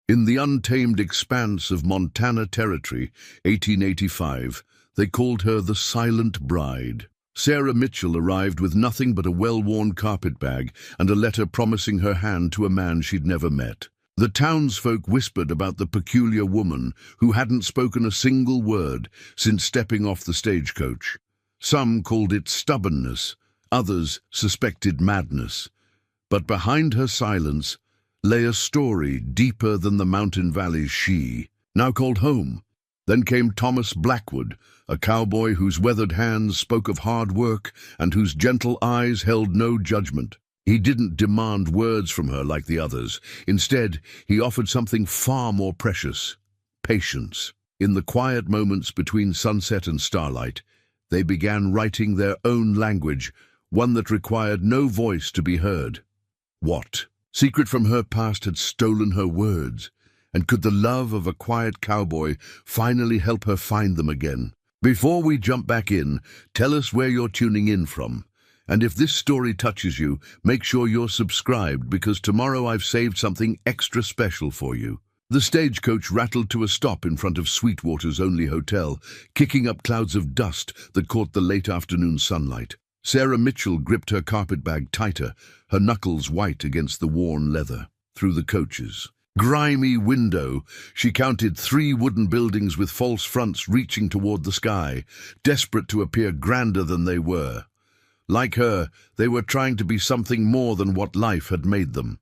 In the untamed expanse of Montana Territory, 1885, they called her the Silent Bride. Sarah Mitchell arrived with nothing but a well-worn carpetbag and a letter promising her hand to a man she'd never met. The townsfolk whispered about the peculiar woman who hadn't spoken a single word since stepping off the stagecoach. Some called it stubbornness, others suspected madness. But behind her silence lay a story deeper than the mountain valleys she now called home. Then came Thomas Blackwood, a cowboy whose weathered hands spoke of hard work and whose gentle eyes held no judgment. He didn't demand words from her like the others. Instead, he offered something far more precious: patience. In the quiet moments between sunset and starlight, they began writing their own language, one that required no voice to be heard. What secret from her past had stolen her words? And could the love of a quiet cowboy finally help her find them again? Before we jump back in, tell us where you're tuning in from. And if this story touches you, make sure you're subscribed, because tomorrow I've saved something extra special for you. The stagecoach rattled to a stop in front of Sweetwater's only hotel, kicking up clouds of dust that caught the late afternoon sunlight. Sarah Mitchell gripped her carpetbag tighter, her knuckles white against the worn leather. Through the coach's grimy window, she counted 3 wooden buildings with false fronts reaching toward the sky, desperate to appear grander than they were. Like her, they were trying to be something more than what life had made them.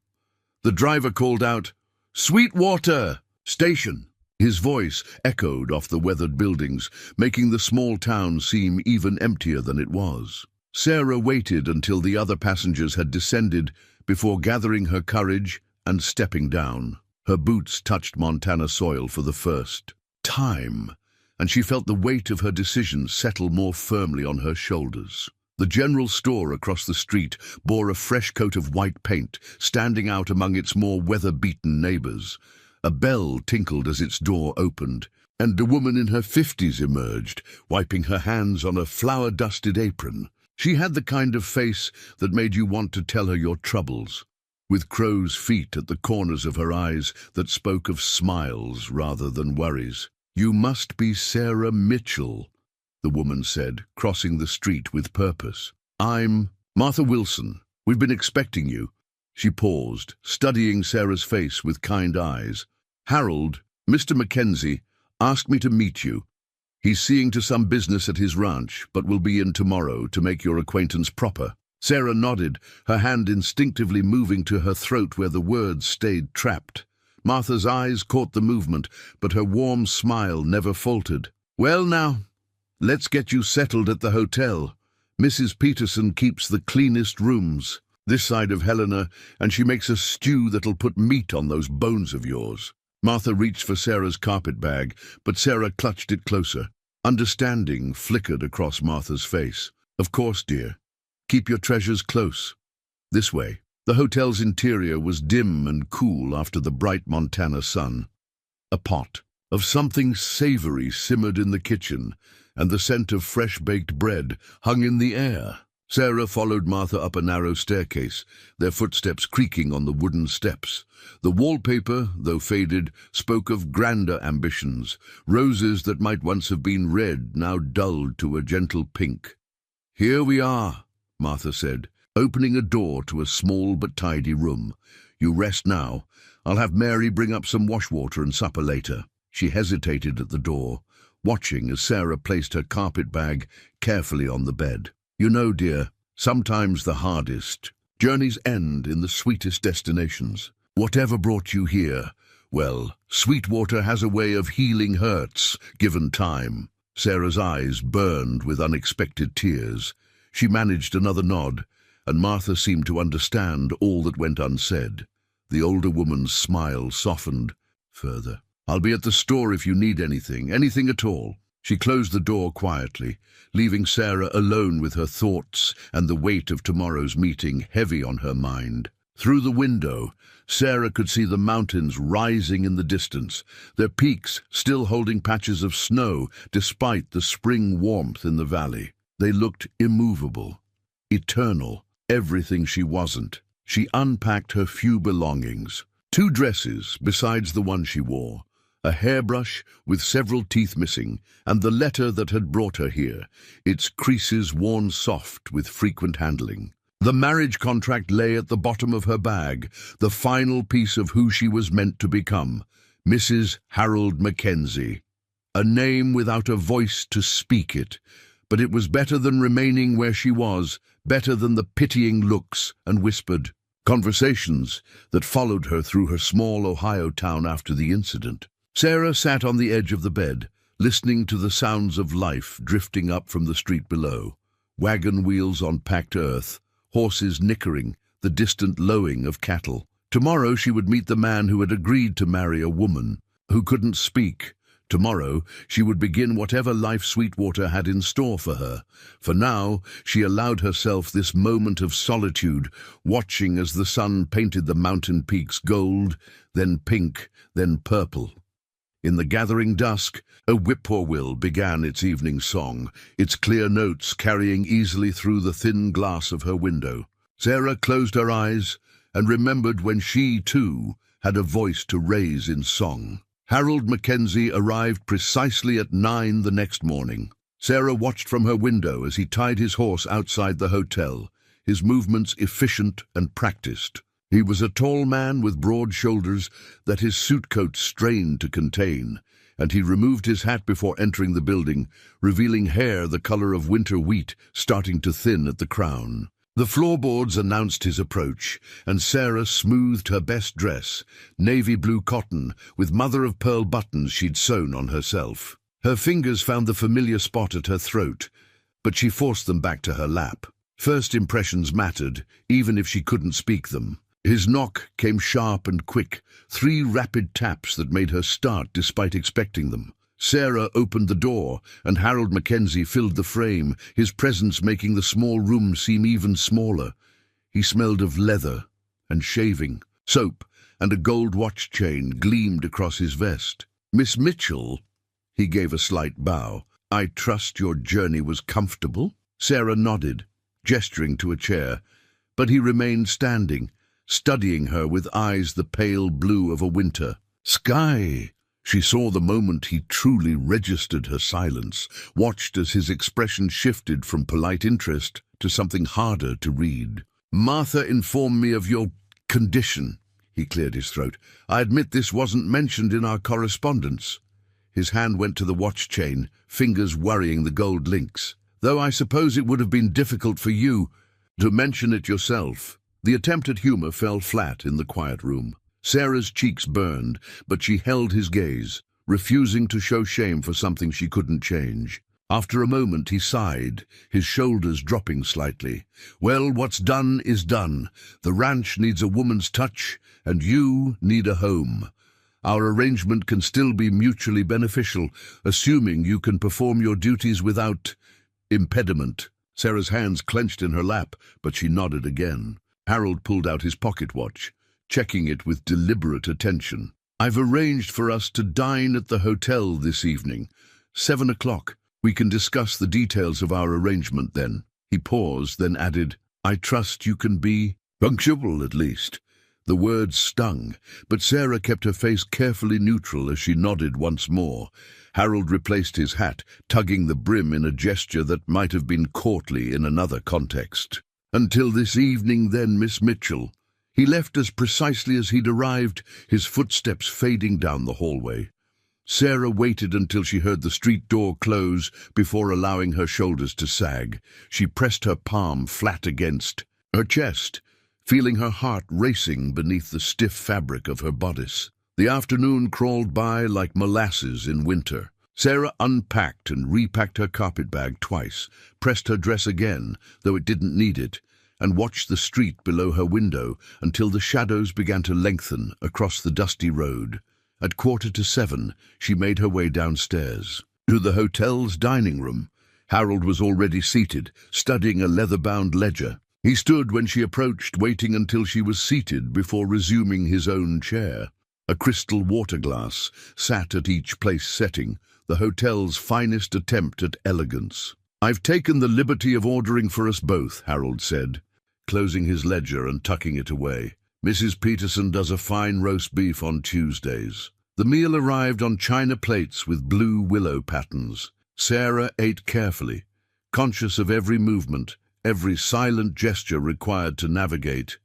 The driver called out, "Sweetwater! Station!" His voice echoed off the weathered buildings, making the small town seem even emptier than it was. Sarah waited until the other passengers had descended before gathering her courage and stepping down. Her boots touched Montana soil for the first time, and she felt the weight of her decision settle more firmly on her shoulders. The general store across the street bore a fresh coat of white paint, standing out among its more weather-beaten neighbors. A bell tinkled as its door opened, and a woman in her 50s emerged, wiping her hands on a flour-dusted apron. She had the kind of face that made you want to tell her your troubles, with crow's feet at the corners of her eyes that spoke of smiles rather than worries. "You must be Sarah Mitchell," the woman said, crossing the street with purpose. "I'm Martha Wilson. We've been expecting you." She paused, studying Sarah's face with kind eyes. "Harold, Mr. Mackenzie, asked me to meet you. He's seeing to some business at his ranch, but will be in tomorrow to make your acquaintance proper." Sarah nodded, her hand instinctively moving to her throat where the words stayed trapped. Martha's eyes caught the movement, but her warm smile never faltered. "Well now, let's get you settled at the hotel. Mrs. Peterson keeps the cleanest rooms this side of Helena, and she makes a stew that'll put meat on those bones of yours." Martha reached for Sarah's carpetbag, but Sarah clutched it closer. Understanding flickered across Martha's face. "Of course, dear. Keep your treasures close. This way." The hotel's interior was dim and cool after the bright Montana sun. A pot of something savory simmered in the kitchen, and the scent of fresh-baked bread hung in the air. Sarah followed Martha up a narrow staircase, their footsteps creaking on the wooden steps. The wallpaper, though faded, spoke of grander ambitions, roses that might once have been red, now dulled to a gentle pink. "Here we are," Martha said, opening a door to a small but tidy room. "You rest now. I'll have Mary bring up some washwater and supper later." She hesitated at the door, watching as Sarah placed her carpetbag carefully on the bed. "You know, dear, sometimes the hardest journeys end in the sweetest destinations. Whatever brought you here, well, Sweetwater has a way of healing hurts, given time." Sarah's eyes burned with unexpected tears. She managed another nod, and Martha seemed to understand all that went unsaid. The older woman's smile softened further. "I'll be at the store if you need anything at all." She closed the door quietly, leaving Sarah alone with her thoughts and the weight of tomorrow's meeting heavy on her mind. Through the window, Sarah could see the mountains rising in the distance, their peaks still holding patches of snow despite the spring warmth in the valley. They looked immovable, eternal, everything she wasn't. She unpacked her few belongings, 2 dresses besides the one she wore, a hairbrush with several teeth missing, and the letter that had brought her here, its creases worn soft with frequent handling. The marriage contract lay at the bottom of her bag, the final piece of who she was meant to become, Mrs. Harold Mackenzie. A name without a voice to speak it, but it was better than remaining where she was, better than the pitying looks and whispered conversations that followed her through her small Ohio town after the incident. Sarah sat on the edge of the bed, listening to the sounds of life drifting up from the street below. Wagon wheels on packed earth, horses nickering, the distant lowing of cattle. Tomorrow she would meet the man who had agreed to marry a woman who couldn't speak. Tomorrow she would begin whatever life Sweetwater had in store for her. For now, she allowed herself this moment of solitude, watching as the sun painted the mountain peaks gold, then pink, then purple. In the gathering dusk, a whippoorwill began its evening song, its clear notes carrying easily through the thin glass of her window. Sarah closed her eyes and remembered when she, too, had a voice to raise in song. Harold Mackenzie arrived precisely at 9 the next morning. Sarah watched from her window as he tied his horse outside the hotel, his movements efficient and practiced. He was a tall man with broad shoulders that his suit coat strained to contain, and he removed his hat before entering the building, revealing hair the color of winter wheat starting to thin at the crown. The floorboards announced his approach, and Sarah smoothed her best dress, navy blue cotton, with mother-of-pearl buttons she'd sewn on herself. Her fingers found the familiar spot at her throat, but she forced them back to her lap. First impressions mattered, even if she couldn't speak them. His knock came sharp and quick, 3 rapid taps that made her start despite expecting them. Sarah opened the door, and Harold Mackenzie filled the frame, his presence making the small room seem even smaller. He smelled of leather and shaving. Soap and a gold watch chain gleamed across his vest. "Miss Mitchell," he gave a slight bow. "I trust your journey was comfortable?" Sarah nodded, gesturing to a chair, but he remained standing, studying her with eyes the pale blue of a winter sky. She saw the moment he truly registered her silence, watched as his expression shifted from polite interest to something harder to read. "Martha informed me of your condition," he cleared his throat. "I admit this wasn't mentioned in our correspondence." His hand went to the watch chain, fingers worrying the gold links. "Though I suppose it would have been difficult for you to mention it yourself." The attempt at humor fell flat in the quiet room. Sarah's cheeks burned, but she held his gaze, refusing to show shame for something she couldn't change. After a moment he sighed, his shoulders dropping slightly. "Well, what's done is done. The ranch needs a woman's touch, and you need a home. Our arrangement can still be mutually beneficial, assuming you can perform your duties without impediment." Sarah's hands clenched in her lap, but she nodded again. Harold pulled out his pocket watch, checking it with deliberate attention. "I've arranged for us to dine at the hotel this evening. 7 o'clock. We can discuss the details of our arrangement then." He paused, then added, "I trust you can be punctual at least." The words stung, but Sarah kept her face carefully neutral as she nodded once more. Harold replaced his hat, tugging the brim in a gesture that might have been courtly in another context. "Until this evening then, Miss Mitchell." He left as precisely as he'd arrived, his footsteps fading down the hallway. Sarah waited until she heard the street door close before allowing her shoulders to sag. She pressed her palm flat against her chest, feeling her heart racing beneath the stiff fabric of her bodice. The afternoon crawled by like molasses in winter. Sarah unpacked and repacked her carpet bag twice, pressed her dress again, though it didn't need it, and watched the street below her window until the shadows began to lengthen across the dusty road. At 7:15, she made her way downstairs to the hotel's dining room. Harold was already seated, studying a leather-bound ledger. He stood when she approached, waiting until she was seated before resuming his own chair. A crystal water glass sat at each place setting, the hotel's finest attempt at elegance. "I've taken the liberty of ordering for us both," Harold said, closing his ledger and tucking it away. Mrs. Peterson does a fine roast beef on Tuesdays. The meal arrived on china plates with blue willow patterns. Sarah ate carefully, conscious of every movement, every silent gesture required to navigate.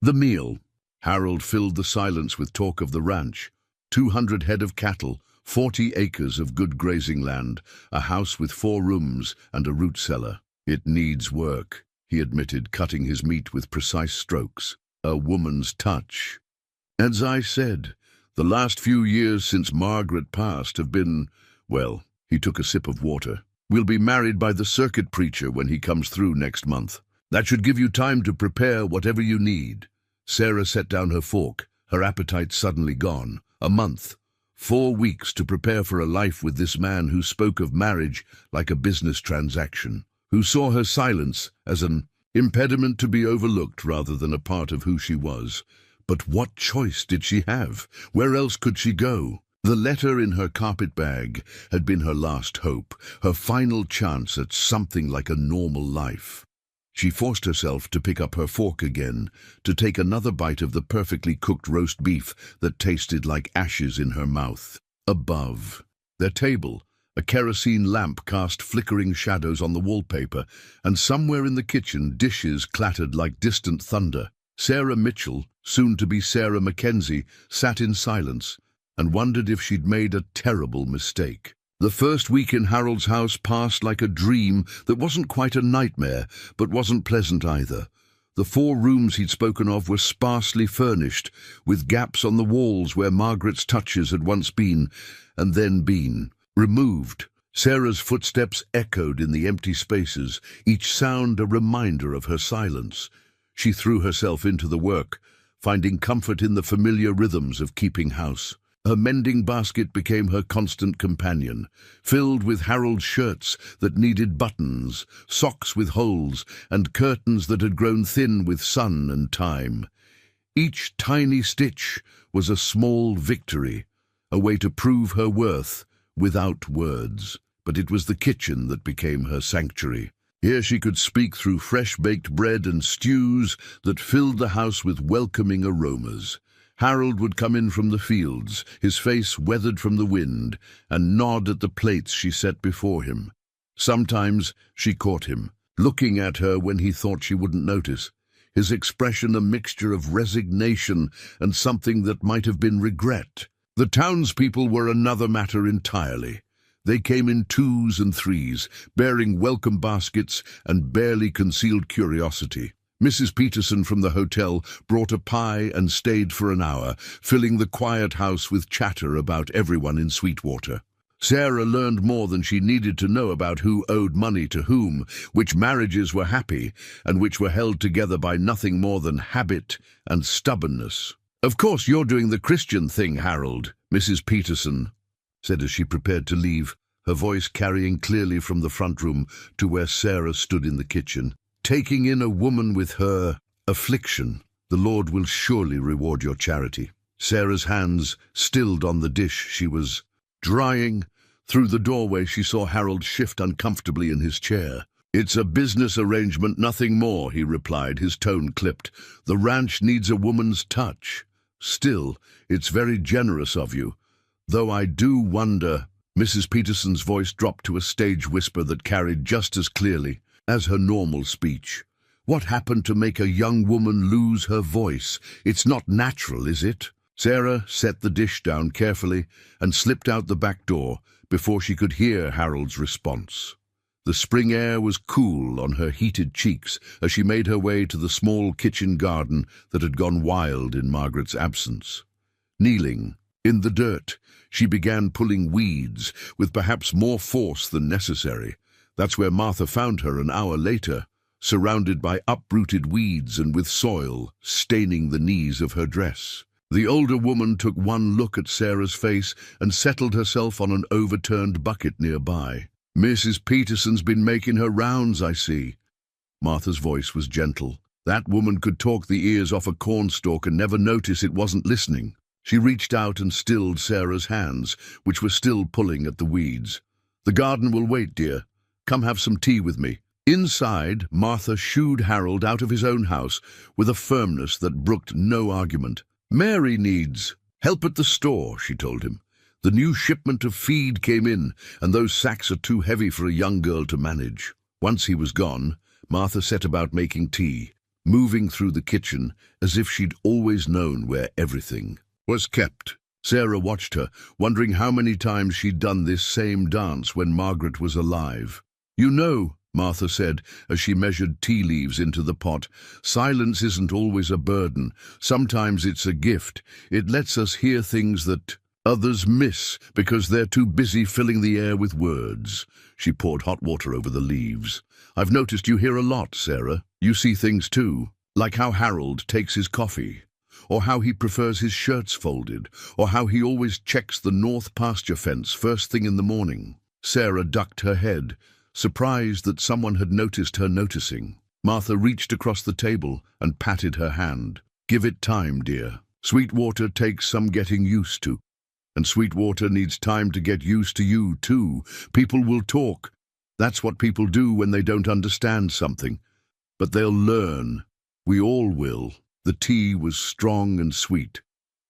The meal. Harold filled the silence with talk of the ranch. 200 head of cattle, 40 acres of good grazing land, a house with 4 rooms and a root cellar. It needs work, he admitted, cutting his meat with precise strokes. A woman's touch. As I said, the last few years since Margaret passed have been, well, he took a sip of water. We'll be married by the circuit preacher when he comes through next month. That should give you time to prepare whatever you need. Sarah set down her fork, her appetite suddenly gone. A month. 4 weeks to prepare for a life with this man who spoke of marriage like a business transaction, who saw her silence as an impediment to be overlooked rather than a part of who she was. But what choice did she have? Where else could she go? The letter in her carpet bag had been her last hope, her final chance at something like a normal life. She forced herself to pick up her fork again, to take another bite of the perfectly cooked roast beef that tasted like ashes in her mouth. Above, their table, a kerosene lamp cast flickering shadows on the wallpaper, and somewhere in the kitchen dishes clattered like distant thunder. Sarah Mitchell, soon to be Sarah Mackenzie, sat in silence and wondered if she'd made a terrible mistake. The first week in Harold's house passed like a dream that wasn't quite a nightmare, but wasn't pleasant either. The 4 rooms he'd spoken of were sparsely furnished, with gaps on the walls where Margaret's touches had once been, and then been removed. Sarah's footsteps echoed in the empty spaces, each sound a reminder of her silence. She threw herself into the work, finding comfort in the familiar rhythms of keeping house. Her mending basket became her constant companion, filled with Harold's shirts that needed buttons, socks with holes, and curtains that had grown thin with sun and time. Each tiny stitch was a small victory, a way to prove her worth without words. But it was the kitchen that became her sanctuary. Here she could speak through fresh-baked bread and stews that filled the house with welcoming aromas. Harold would come in from the fields, his face weathered from the wind, and nod at the plates she set before him. Sometimes she caught him, looking at her when he thought she wouldn't notice, his expression a mixture of resignation and something that might have been regret. The townspeople were another matter entirely. They came in 2s and 3s, bearing welcome baskets and barely concealed curiosity. Mrs. Peterson from the hotel brought a pie and stayed for an hour, filling the quiet house with chatter about everyone in Sweetwater. Sarah learned more than she needed to know about who owed money to whom, which marriages were happy, and which were held together by nothing more than habit and stubbornness. "Of course you're doing the Christian thing, Harold," Mrs. Peterson said as she prepared to leave, her voice carrying clearly from the front room to where Sarah stood in the kitchen. "Taking in a woman with her affliction. The Lord will surely reward your charity." Sarah's hands stilled on the dish she was drying. Through the doorway she saw Harold shift uncomfortably in his chair. "It's a business arrangement, nothing more," he replied, his tone clipped. "The ranch needs a woman's touch. Still, it's very generous of you. Though I do wonder..." Mrs. Peterson's voice dropped to a stage whisper that carried just as clearly as her normal speech. "What happened to make a young woman lose her voice? It's not natural, is it?" Sarah set the dish down carefully and slipped out the back door before she could hear Harold's response. The spring air was cool on her heated cheeks as she made her way to the small kitchen garden that had gone wild in Margaret's absence. Kneeling in the dirt, she began pulling weeds with perhaps more force than necessary. That's where Martha found her an hour later, surrounded by uprooted weeds and with soil staining the knees of her dress. The older woman took one look at Sarah's face and settled herself on an overturned bucket nearby. "Mrs. Peterson's been making her rounds, I see." Martha's voice was gentle. That woman could talk the ears off a cornstalk and never notice it wasn't listening. She reached out and stilled Sarah's hands, which were still pulling at the weeds. "The garden will wait, dear. Come have some tea with me." Inside, Martha shooed Harold out of his own house with a firmness that brooked no argument. "Mary needs help at the store," she told him. "The new shipment of feed came in, and those sacks are too heavy for a young girl to manage." Once he was gone, Martha set about making tea, moving through the kitchen as if she'd always known where everything was kept. Sarah watched her, wondering how many times she'd done this same dance when Margaret was alive. "You know," Martha said as she measured tea leaves into the pot, "silence isn't always a burden. Sometimes it's a gift. It lets us hear things that others miss because they're too busy filling the air with words." She poured hot water over the leaves. "I've noticed you hear a lot, Sarah. You see things too, like how Harold takes his coffee, or how he prefers his shirts folded, or how he always checks the north pasture fence first thing in the morning." Sarah ducked her head, surprised that someone had noticed her noticing. Martha reached across the table and patted her hand. "Give it time, dear. Sweetwater takes some getting used to. And Sweetwater needs time to get used to you, too. People will talk. That's what people do when they don't understand something. But they'll learn. We all will." The tea was strong and sweet,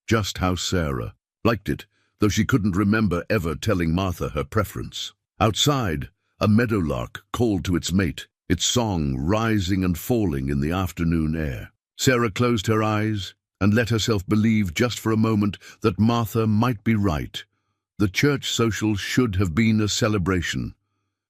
just how Sarah liked it, though she couldn't remember ever telling Martha her preference. Outside, a meadowlark called to its mate, its song rising and falling in the afternoon air. Sarah closed her eyes and let herself believe just for a moment that Martha might be right. The church social should have been a celebration.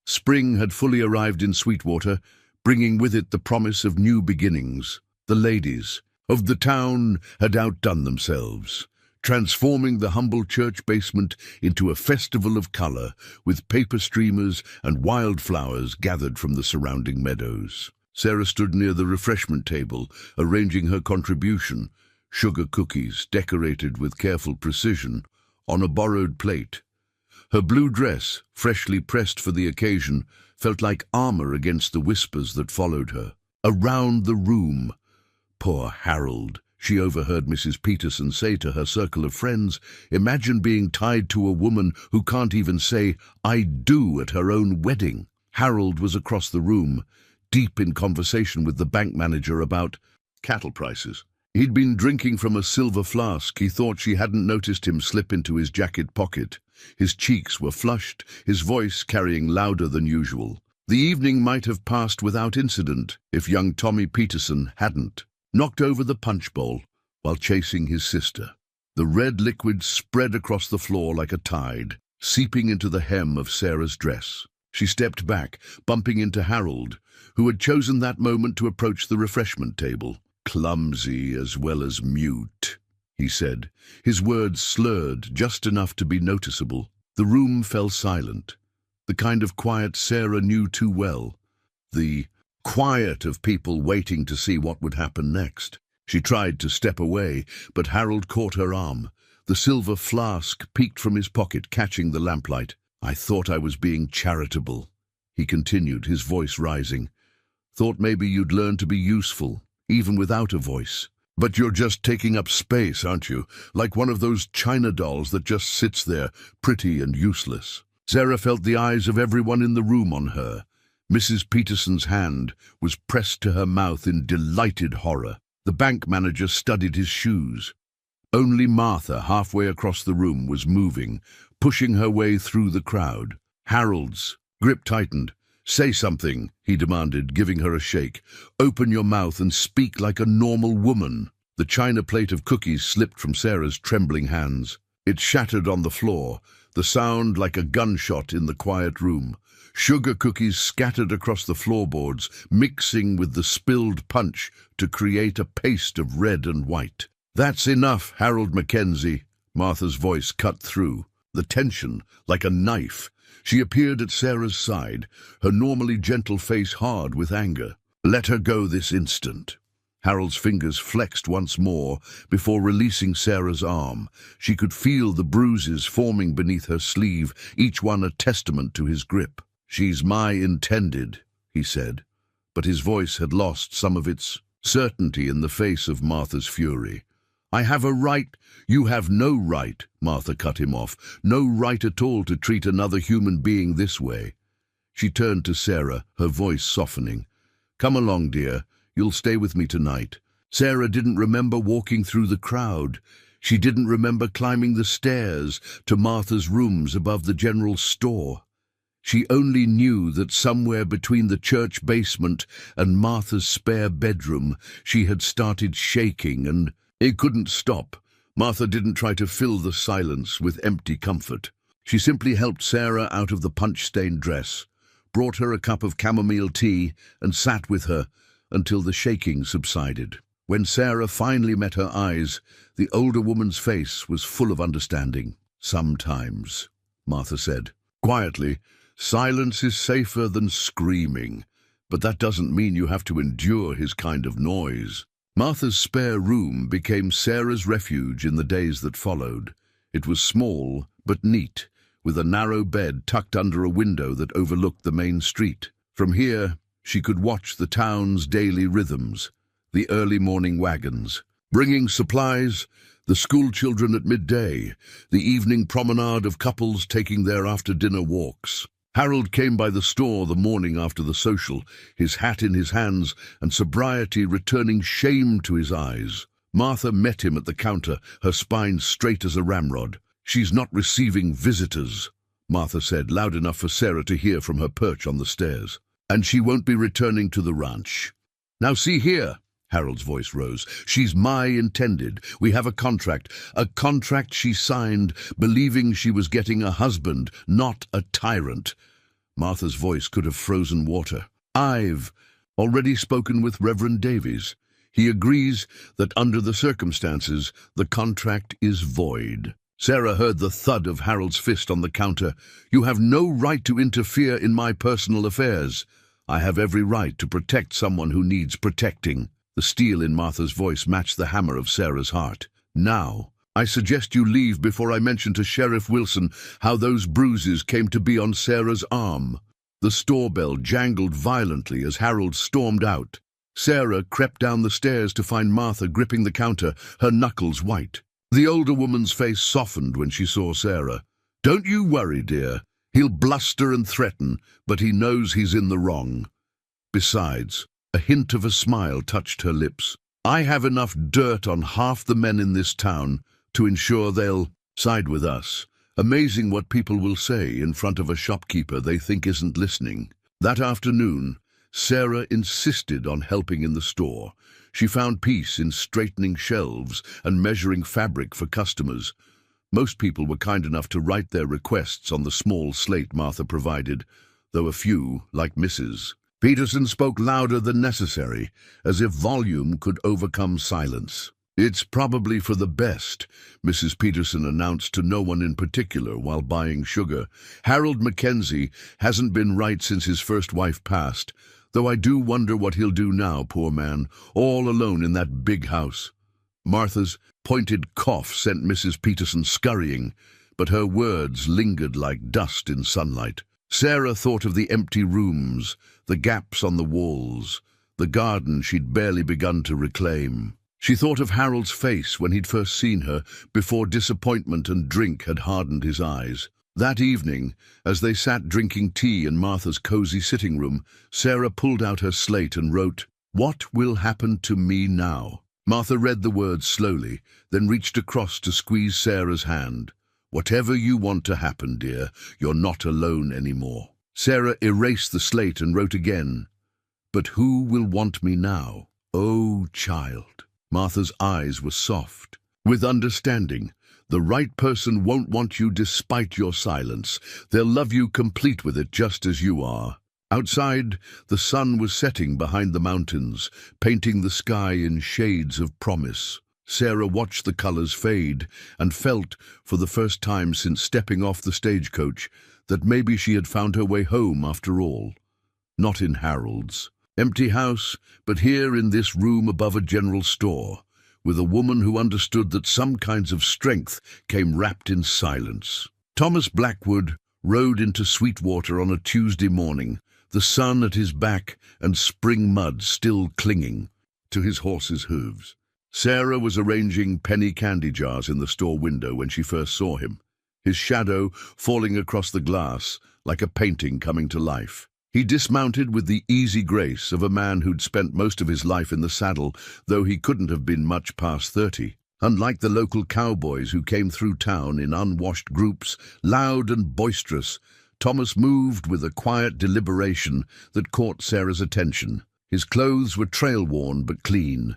Spring had fully arrived in Sweetwater, bringing with it the promise of new beginnings. The ladies of the town had outdone themselves, transforming the humble church basement into a festival of color, with paper streamers and wildflowers gathered from the surrounding meadows. Sarah stood near the refreshment table, arranging her contribution, sugar cookies decorated with careful precision, on a borrowed plate. Her blue dress, freshly pressed for the occasion, felt like armor against the whispers that followed her. Around the room, "Poor Harold," she overheard Mrs. Peterson say to her circle of friends. "Imagine being tied to a woman who can't even say 'I do' at her own wedding." Harold was across the room, deep in conversation with the bank manager about cattle prices. He'd been drinking from a silver flask. He thought she hadn't noticed him slip into his jacket pocket. His cheeks were flushed, his voice carrying louder than usual. The evening might have passed without incident if young Tommy Peterson hadn't knocked over the punch bowl while chasing his sister. The red liquid spread across the floor like a tide, seeping into the hem of Sarah's dress. She stepped back, bumping into Harold, who had chosen that moment to approach the refreshment table. "Clumsy as well as mute," he said, his words slurred just enough to be noticeable. The room fell silent, the kind of quiet Sarah knew too well, the quiet of people waiting to see what would happen next. She tried to step away, but Harold caught her arm. The silver flask peeked from his pocket, catching the lamplight. "I thought I was being charitable," he continued, his voice rising. "Thought maybe you'd learn to be useful, even without a voice. But you're just taking up space, aren't you? Like one of those china dolls that just sits there, pretty and useless." Sarah felt the eyes of everyone in the room on her. Mrs. Peterson's hand was pressed to her mouth in delighted horror. The bank manager studied his shoes. Only Martha, halfway across the room, was moving, pushing her way through the crowd. Harold's grip tightened. "Say something," he demanded, giving her a shake. "Open your mouth and speak like a normal woman." The china plate of cookies slipped from Sarah's trembling hands. It shattered on the floor, the sound like a gunshot in the quiet room. Sugar cookies scattered across the floorboards, mixing with the spilled punch to create a paste of red and white. "That's enough, Harold Mackenzie," Martha's voice cut through, the tension like a knife. She appeared at Sarah's side, her normally gentle face hard with anger. "Let her go this instant." Harold's fingers flexed once more before releasing Sarah's arm. She could feel the bruises forming beneath her sleeve, each one a testament to his grip. "She's my intended," he said, but his voice had lost some of its certainty in the face of Martha's fury. "I have a right—" "You have no right," Martha cut him off. "No right at all to treat another human being this way." She turned to Sarah, her voice softening. "Come along, dear. You'll stay with me tonight." Sarah didn't remember walking through the crowd. She didn't remember climbing the stairs to Martha's rooms above the general store. She only knew that somewhere between the church basement and Martha's spare bedroom, she had started shaking, and it couldn't stop. Martha didn't try to fill the silence with empty comfort. She simply helped Sarah out of the punch-stained dress, brought her a cup of chamomile tea, and sat with her until the shaking subsided. When Sarah finally met her eyes, the older woman's face was full of understanding. "Sometimes," Martha said. Quietly, "silence is safer than screaming, but that doesn't mean you have to endure his kind of noise." Martha's spare room became Sarah's refuge in the days that followed. It was small but neat, with a narrow bed tucked under a window that overlooked the main street. From here, she could watch the town's daily rhythms, the early morning wagons, bringing supplies, the school children at midday, the evening promenade of couples taking their after-dinner walks. Harold came by the store the morning after the social, his hat in his hands and sobriety returning shame to his eyes. Martha met him at the counter, her spine straight as a ramrod. "She's not receiving visitors," Martha said, loud enough for Sarah to hear from her perch on the stairs. "And she won't be returning to the ranch. Now see here," Harold's voice rose. "She's my intended. We have a contract she signed, believing she was getting a husband, not a tyrant." Martha's voice could have frozen water. "I've already spoken with Reverend Davies. He agrees that under the circumstances, the contract is void." Sarah heard the thud of Harold's fist on the counter. "You have no right to interfere in my personal affairs. I have every right to protect someone who needs protecting." The steel in Martha's voice matched the hammer of Sarah's heart. "Now, I suggest you leave before I mention to Sheriff Wilson how those bruises came to be on Sarah's arm." The store bell jangled violently as Harold stormed out. Sarah crept down the stairs to find Martha gripping the counter, her knuckles white. The older woman's face softened when she saw Sarah. "Don't you worry, dear. He'll bluster and threaten, but he knows he's in the wrong. Besides," a hint of a smile touched her lips, "I have enough dirt on half the men in this town to ensure they'll side with us. Amazing what people will say in front of a shopkeeper they think isn't listening." That afternoon, Sarah insisted on helping in the store. She found peace in straightening shelves and measuring fabric for customers. Most people were kind enough to write their requests on the small slate Martha provided, though a few, like Mrs. Peterson, spoke louder than necessary, as if volume could overcome silence. "It's probably for the best," Mrs. Peterson announced to no one in particular while buying sugar. "Harold Mackenzie hasn't been right since his first wife passed, though I do wonder what he'll do now, poor man, all alone in that big house." Martha's pointed cough sent Mrs. Peterson scurrying, but her words lingered like dust in sunlight. Sarah thought of the empty rooms, the gaps on the walls, the garden she'd barely begun to reclaim. She thought of Harold's face when he'd first seen her, before disappointment and drink had hardened his eyes. That evening, as they sat drinking tea in Martha's cozy sitting room, Sarah pulled out her slate and wrote, "What will happen to me now?" Martha read the words slowly, then reached across to squeeze Sarah's hand. "Whatever you want to happen, dear, you're not alone anymore." Sarah erased the slate and wrote again, "But who will want me now? Oh, child." Martha's eyes were soft, with understanding. "The right person won't want you despite your silence. They'll love you complete with it just as you are." Outside, the sun was setting behind the mountains, painting the sky in shades of promise. Sarah watched the colors fade and felt, for the first time since stepping off the stagecoach, that maybe she had found her way home after all. Not in Harold's empty house, but here in this room above a general store, with a woman who understood that some kinds of strength came wrapped in silence. Thomas Blackwood rode into Sweetwater on a Tuesday morning, the sun at his back and spring mud still clinging to his horse's hooves. Sarah was arranging penny candy jars in the store window when she first saw him, his shadow falling across the glass like a painting coming to life. He dismounted with the easy grace of a man who'd spent most of his life in the saddle, though he couldn't have been much past 30. Unlike the local cowboys who came through town in unwashed groups, loud and boisterous, Thomas moved with a quiet deliberation that caught Sarah's attention. His clothes were trail-worn but clean,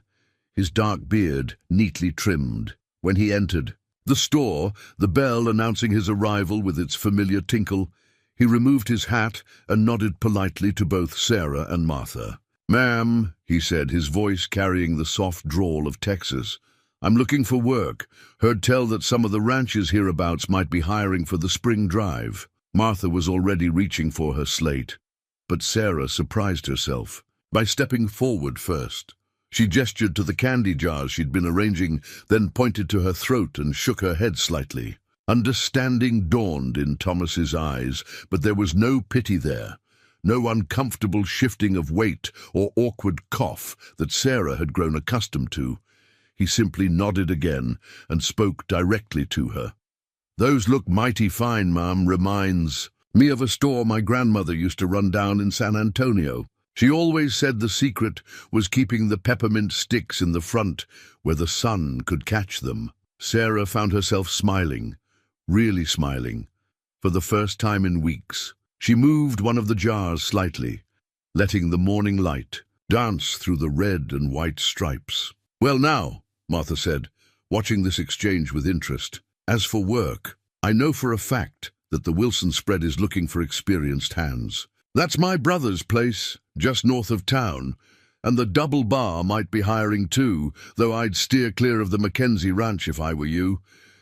his dark beard neatly trimmed. When he entered the store, the bell announcing his arrival with its familiar tinkle, he removed his hat and nodded politely to both Sarah and Martha. "Ma'am," he said, his voice carrying the soft drawl of Texas, "I'm looking for work. Heard tell that some of the ranches hereabouts might be hiring for the spring drive." Martha was already reaching for her slate, but Sarah surprised herself by stepping forward first. She gestured to the candy jars she'd been arranging, then pointed to her throat and shook her head slightly. Understanding dawned in Thomas's eyes, but there was no pity there, no uncomfortable shifting of weight or awkward cough that Sarah had grown accustomed to. He simply nodded again and spoke directly to her. "Those look mighty fine, ma'am. Reminds me of a store my grandmother used to run down in San Antonio. She always said the secret was keeping the peppermint sticks in the front where the sun could catch them." Sarah found herself smiling, really smiling, for the first time in weeks. She moved one of the jars slightly, letting the morning light dance through the red and white stripes. "Well now," Martha said, watching this exchange with interest. "As for work, I know for a fact that the Wilson spread is looking for experienced hands. That's my brother's place, just north of town, and the Double Bar might be hiring too, though I'd steer clear of the Mackenzie Ranch if I were you.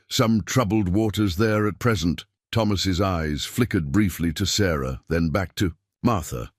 Some troubled waters there at present." Thomas's eyes flickered briefly to Sarah, then back to Martha.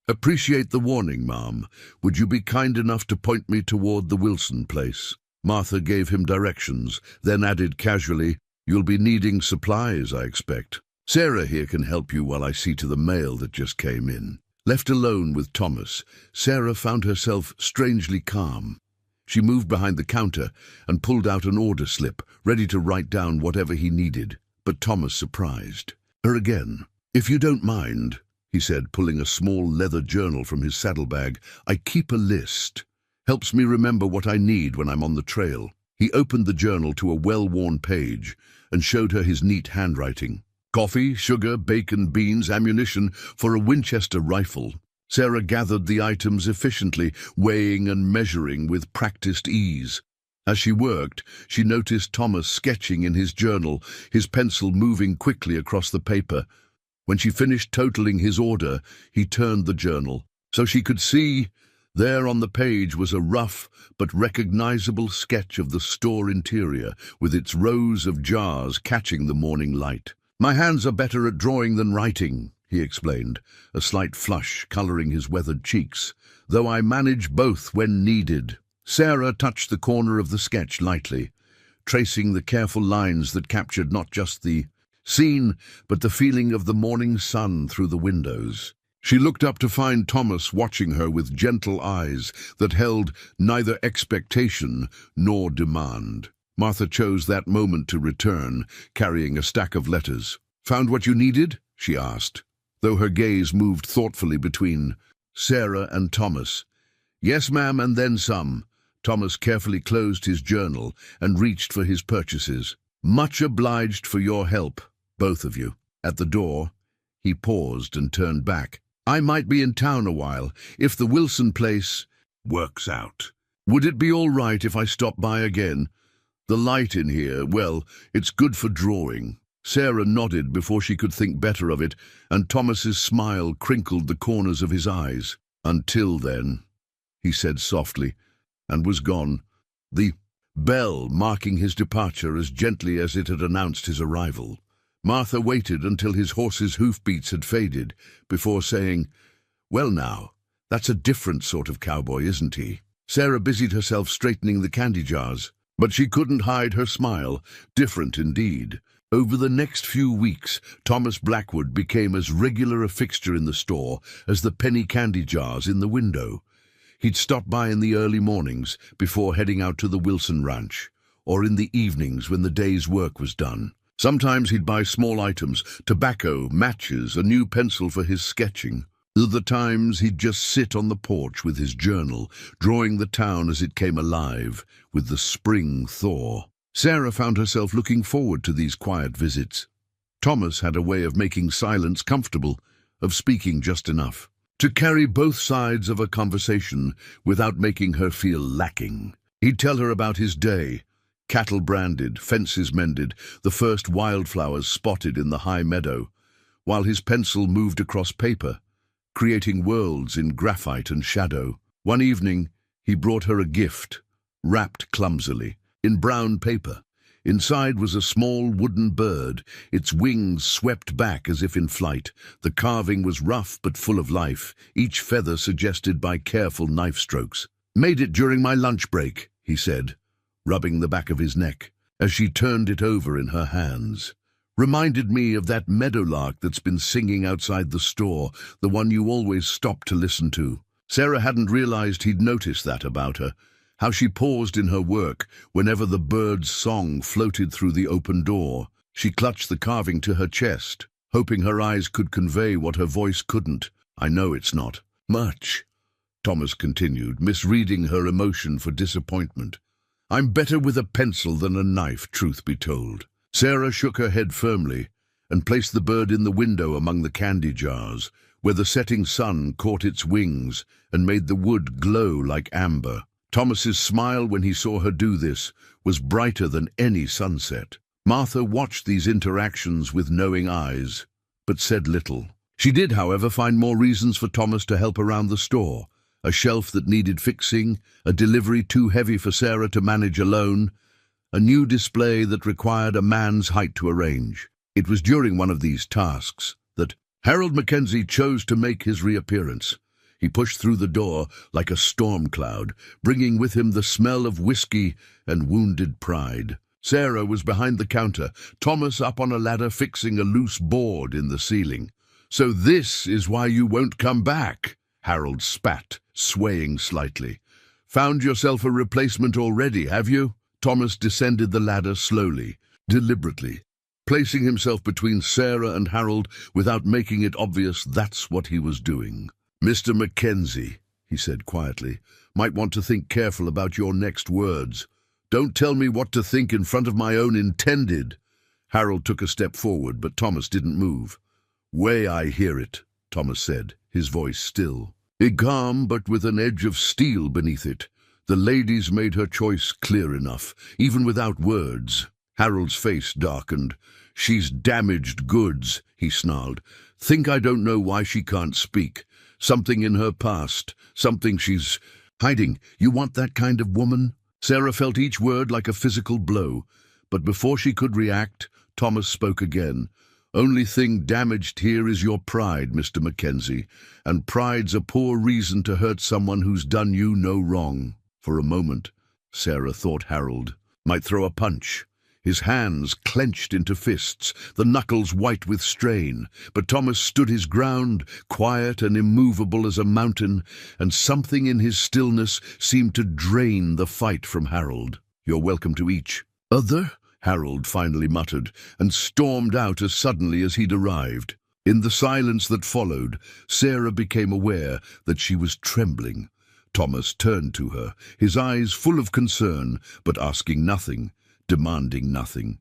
"Appreciate the warning, ma'am. Would you be kind enough to point me toward the Wilson place?" Martha gave him directions, then added casually, "You'll be needing supplies, I expect. Sarah here can help you while I see to the mail that just came in." Left alone with Thomas, Sarah found herself strangely calm. She moved behind the counter and pulled out an order slip, ready to write down whatever he needed. But Thomas surprised her again. "If you don't mind," he said, pulling a small leather journal from his saddlebag, "I keep a list. Helps me remember what I need when I'm on the trail." He opened the journal to a well-worn page and showed her his neat handwriting. "Coffee, sugar, bacon, beans, ammunition for a Winchester rifle." Sarah gathered the items efficiently, weighing and measuring with practiced ease. As she worked, she noticed Thomas sketching in his journal, his pencil moving quickly across the paper. When she finished totaling his order, he turned the journal, so she could see there on the page was a rough but recognizable sketch of the store interior, with its rows of jars catching the morning light. "My hands are better at drawing than writing," he explained, a slight flush coloring his weathered cheeks, "though I manage both when needed." Sarah touched the corner of the sketch lightly, tracing the careful lines that captured not just the scene, but the feeling of the morning sun through the windows. She looked up to find Thomas watching her with gentle eyes that held neither expectation nor demand. Martha chose that moment to return, carrying a stack of letters. "Found what you needed?" she asked, though her gaze moved thoughtfully between Sarah and Thomas. "Yes, ma'am, and then some." Thomas carefully closed his journal and reached for his purchases. "Much obliged for your help, both of you." At the door, he paused and turned back. "I might be in town a while. If the Wilson place works out, would it be all right if I stop by again? The light in here, well, it's good for drawing." Sarah nodded before she could think better of it, and Thomas's smile crinkled the corners of his eyes. "Until then," he said softly, and was gone, the bell marking his departure as gently as it had announced his arrival. Martha waited until his horse's hoofbeats had faded before saying, "Well now, that's a different sort of cowboy, isn't he?" Sarah busied herself straightening the candy jars, but she couldn't hide her smile. Different indeed. Over the next few weeks, Thomas Blackwood became as regular a fixture in the store as the penny candy jars in the window. He'd stop by in the early mornings before heading out to the Wilson Ranch, or in the evenings when the day's work was done. Sometimes he'd buy small items, tobacco, matches, a new pencil for his sketching. Other times he'd just sit on the porch with his journal, drawing the town as it came alive, with the spring thaw. Sarah found herself looking forward to these quiet visits. Thomas had a way of making silence comfortable, of speaking just enough, to carry both sides of a conversation without making her feel lacking. He'd tell her about his day, cattle branded, fences mended, the first wildflowers spotted in the high meadow, while his pencil moved across paper, creating worlds in graphite and shadow. One evening, he brought her a gift, wrapped clumsily, in brown paper. Inside was a small wooden bird, its wings swept back as if in flight. The carving was rough but full of life, each feather suggested by careful knife strokes. "Made it during my lunch break," he said, rubbing the back of his neck, as she turned it over in her hands. "Reminded me of that meadowlark that's been singing outside the store, the one you always stop to listen to." Sarah hadn't realized he'd noticed that about her, how she paused in her work whenever the bird's song floated through the open door. She clutched the carving to her chest, hoping her eyes could convey what her voice couldn't. "I know it's not much," Thomas continued, misreading her emotion for disappointment. "I'm better with a pencil than a knife, truth be told." Sarah shook her head firmly and placed the bird in the window among the candy jars, where the setting sun caught its wings and made the wood glow like amber. Thomas's smile when he saw her do this was brighter than any sunset. Martha watched these interactions with knowing eyes, but said little. She did, however, find more reasons for Thomas to help around the store. A shelf that needed fixing, a delivery too heavy for Sarah to manage alone, a new display that required a man's height to arrange. It was during one of these tasks that Harold Mackenzie chose to make his reappearance. He pushed through the door like a storm cloud, bringing with him the smell of whiskey and wounded pride. Sarah was behind the counter, Thomas up on a ladder fixing a loose board in the ceiling. "So this is why you won't come back," Harold spat, swaying slightly. "Found yourself a replacement already, have you?" Thomas descended the ladder slowly, deliberately, placing himself between Sarah and Harold without making it obvious that's what he was doing. "Mr. Mackenzie," he said quietly, "might want to think careful about your next words. Don't tell me what to think in front of my own intended." Harold took a step forward, but Thomas didn't move. "Way I hear it," Thomas said, his voice still. Calm, but with an edge of steel beneath it. The lady's made her choice clear enough, even without words. Harold's face darkened. "She's damaged goods," he snarled. "Think I don't know why she can't speak? Something in her past, something she's hiding. You want that kind of woman?" Sarah felt each word like a physical blow, but before she could react, Thomas spoke again. "Only thing damaged here is your pride, Mr. Mackenzie, and pride's a poor reason to hurt someone who's done you no wrong." For a moment, Sarah thought Harold might throw a punch. His hands clenched into fists, the knuckles white with strain, but Thomas stood his ground, quiet and immovable as a mountain, and something in his stillness seemed to drain the fight from Harold. "You're welcome to each other," Harold finally muttered, and stormed out as suddenly as he'd arrived. In the silence that followed, Sarah became aware that she was trembling. Thomas turned to her, his eyes full of concern, but asking nothing, demanding nothing.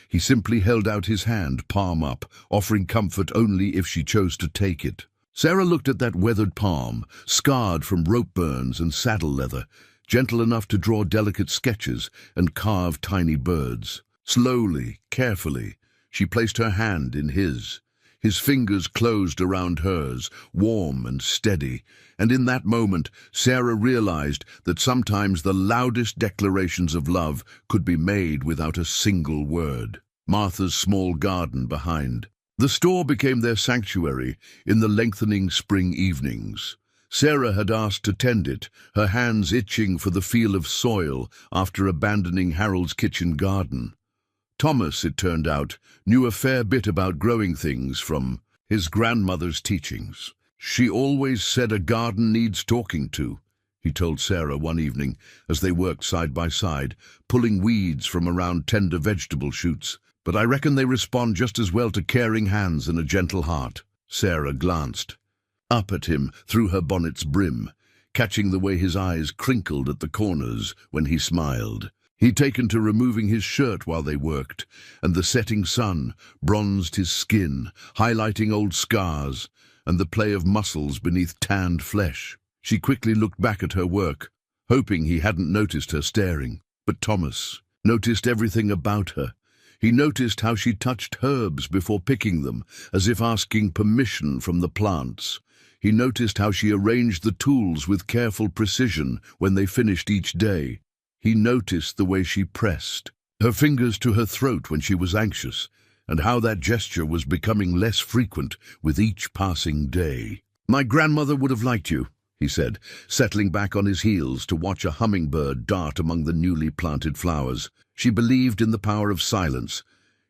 He simply held out his hand, palm up, offering comfort only if she chose to take it. Sarah looked at that weathered palm, scarred from rope burns and saddle leather, gentle enough to draw delicate sketches and carve tiny birds. Slowly, carefully, she placed her hand in his. His fingers closed around hers, warm and steady, and in that moment Sarah realized that sometimes the loudest declarations of love could be made without a single word. Martha's small garden behind. The store became their sanctuary in the lengthening spring evenings. Sarah had asked to tend it, her hands itching for the feel of soil after abandoning Harold's kitchen garden. Thomas, it turned out, knew a fair bit about growing things from his grandmother's teachings. "She always said a garden needs talking to," he told Sarah one evening as they worked side by side, pulling weeds from around tender vegetable shoots. but I reckon they respond just as well to caring hands and a gentle heart. Sarah glanced up at him through her bonnet's brim, catching the way his eyes crinkled at the corners when he smiled. He'd taken to removing his shirt while they worked, and the setting sun bronzed his skin, highlighting old scars and the play of muscles beneath tanned flesh. She quickly looked back at her work, hoping he hadn't noticed her staring. But Thomas noticed everything about her. He noticed how she touched herbs before picking them, as if asking permission from the plants. He noticed how she arranged the tools with careful precision when they finished each day. He noticed the way she pressed her fingers to her throat when she was anxious, and how that gesture was becoming less frequent with each passing day. "My grandmother would have liked you," he said, settling back on his heels to watch a hummingbird dart among the newly planted flowers. She believed in the power of silence.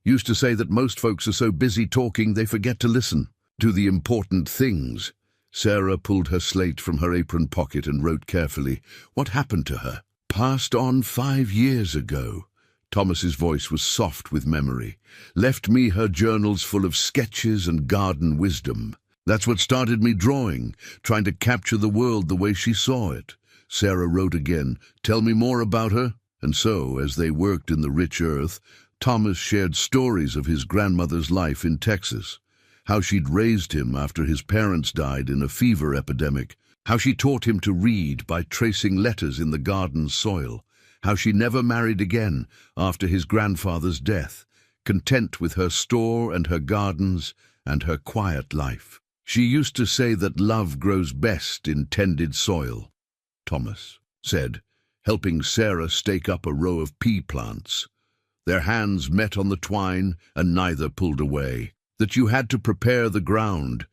Used to say that most folks are so busy talking they forget to listen to the important things. Sarah pulled her slate from her apron pocket and wrote carefully. What happened to her? Passed on 5 years ago. Thomas's voice was soft with memory. Left me her journals full of sketches and garden wisdom. That's what started me drawing, trying to capture the world the way she saw it. Sarah wrote again, "Tell me more about her." And so, as they worked in the rich earth, Thomas shared stories of his grandmother's life in Texas, how she'd raised him after his parents died in a fever epidemic, how she taught him to read by tracing letters in the garden's soil, how she never married again after his grandfather's death, content with her store and her gardens and her quiet life. She used to say that love grows best in tended soil, Thomas said, helping Sarah stake up a row of pea plants. Their hands met on the twine, and neither pulled away. That you had to prepare the ground,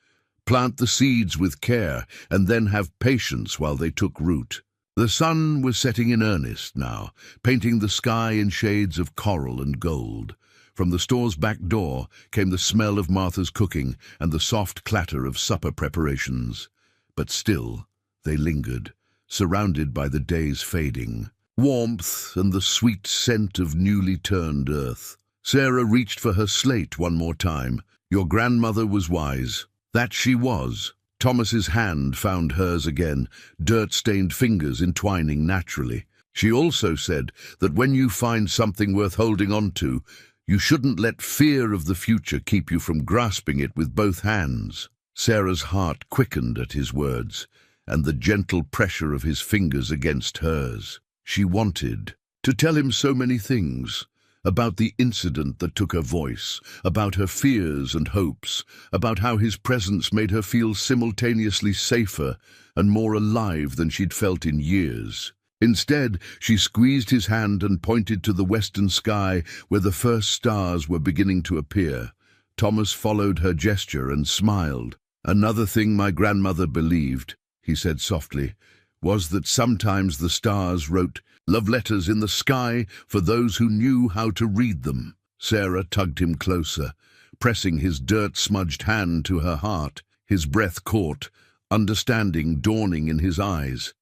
plant the seeds with care, and then have patience while they took root. The sun was setting in earnest now, painting the sky in shades of coral and gold. From the store's back door came the smell of Martha's cooking and the soft clatter of supper preparations. But still, they lingered, surrounded by the day's fading warmth and the sweet scent of newly turned earth. Sarah reached for her slate one more time. Your grandmother was wise. That she was. Thomas's hand found hers again, dirt-stained fingers entwining naturally. She also said that when you find something worth holding on to, you shouldn't let fear of the future keep you from grasping it with both hands. Sarah's heart quickened at his words, and the gentle pressure of his fingers against hers. She wanted to tell him so many things, about the incident that took her voice, about her fears and hopes, about how his presence made her feel simultaneously safer and more alive than she'd felt in years. Instead, she squeezed his hand and pointed to the western sky where the first stars were beginning to appear. Thomas followed her gesture and smiled. "Another thing my grandmother believed," he said softly, "was that sometimes the stars wrote love letters in the sky for those who knew how to read them." Sarah tugged him closer, pressing his dirt-smudged hand to her heart. His breath caught, understanding dawning in his eyes.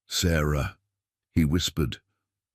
"Sarah," he whispered,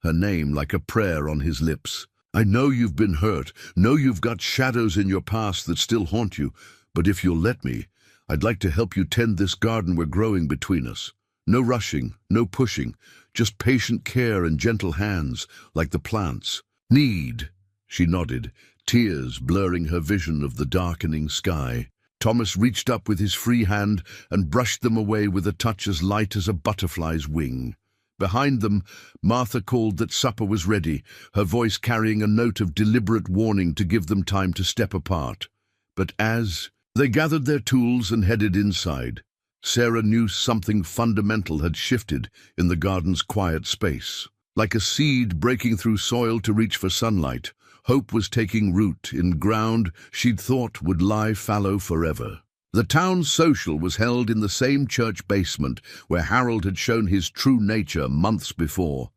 her name like a prayer on his lips. "I know you've been hurt, know you've got shadows in your past that still haunt you, but if you'll let me, I'd like to help you tend this garden we're growing between us. No rushing, no pushing, just patient care and gentle hands, like the plants need." She nodded, tears blurring her vision of the darkening sky. Thomas reached up with his free hand and brushed them away with a touch as light as a butterfly's wing. Behind them, Martha called that supper was ready, her voice carrying a note of deliberate warning to give them time to step apart. But as they gathered their tools and headed inside, Sarah knew something fundamental had shifted in the garden's quiet space. Like a seed breaking through soil to reach for sunlight, hope was taking root in ground she'd thought would lie fallow forever. The town's social was held in the same church basement where Harold had shown his true nature months before.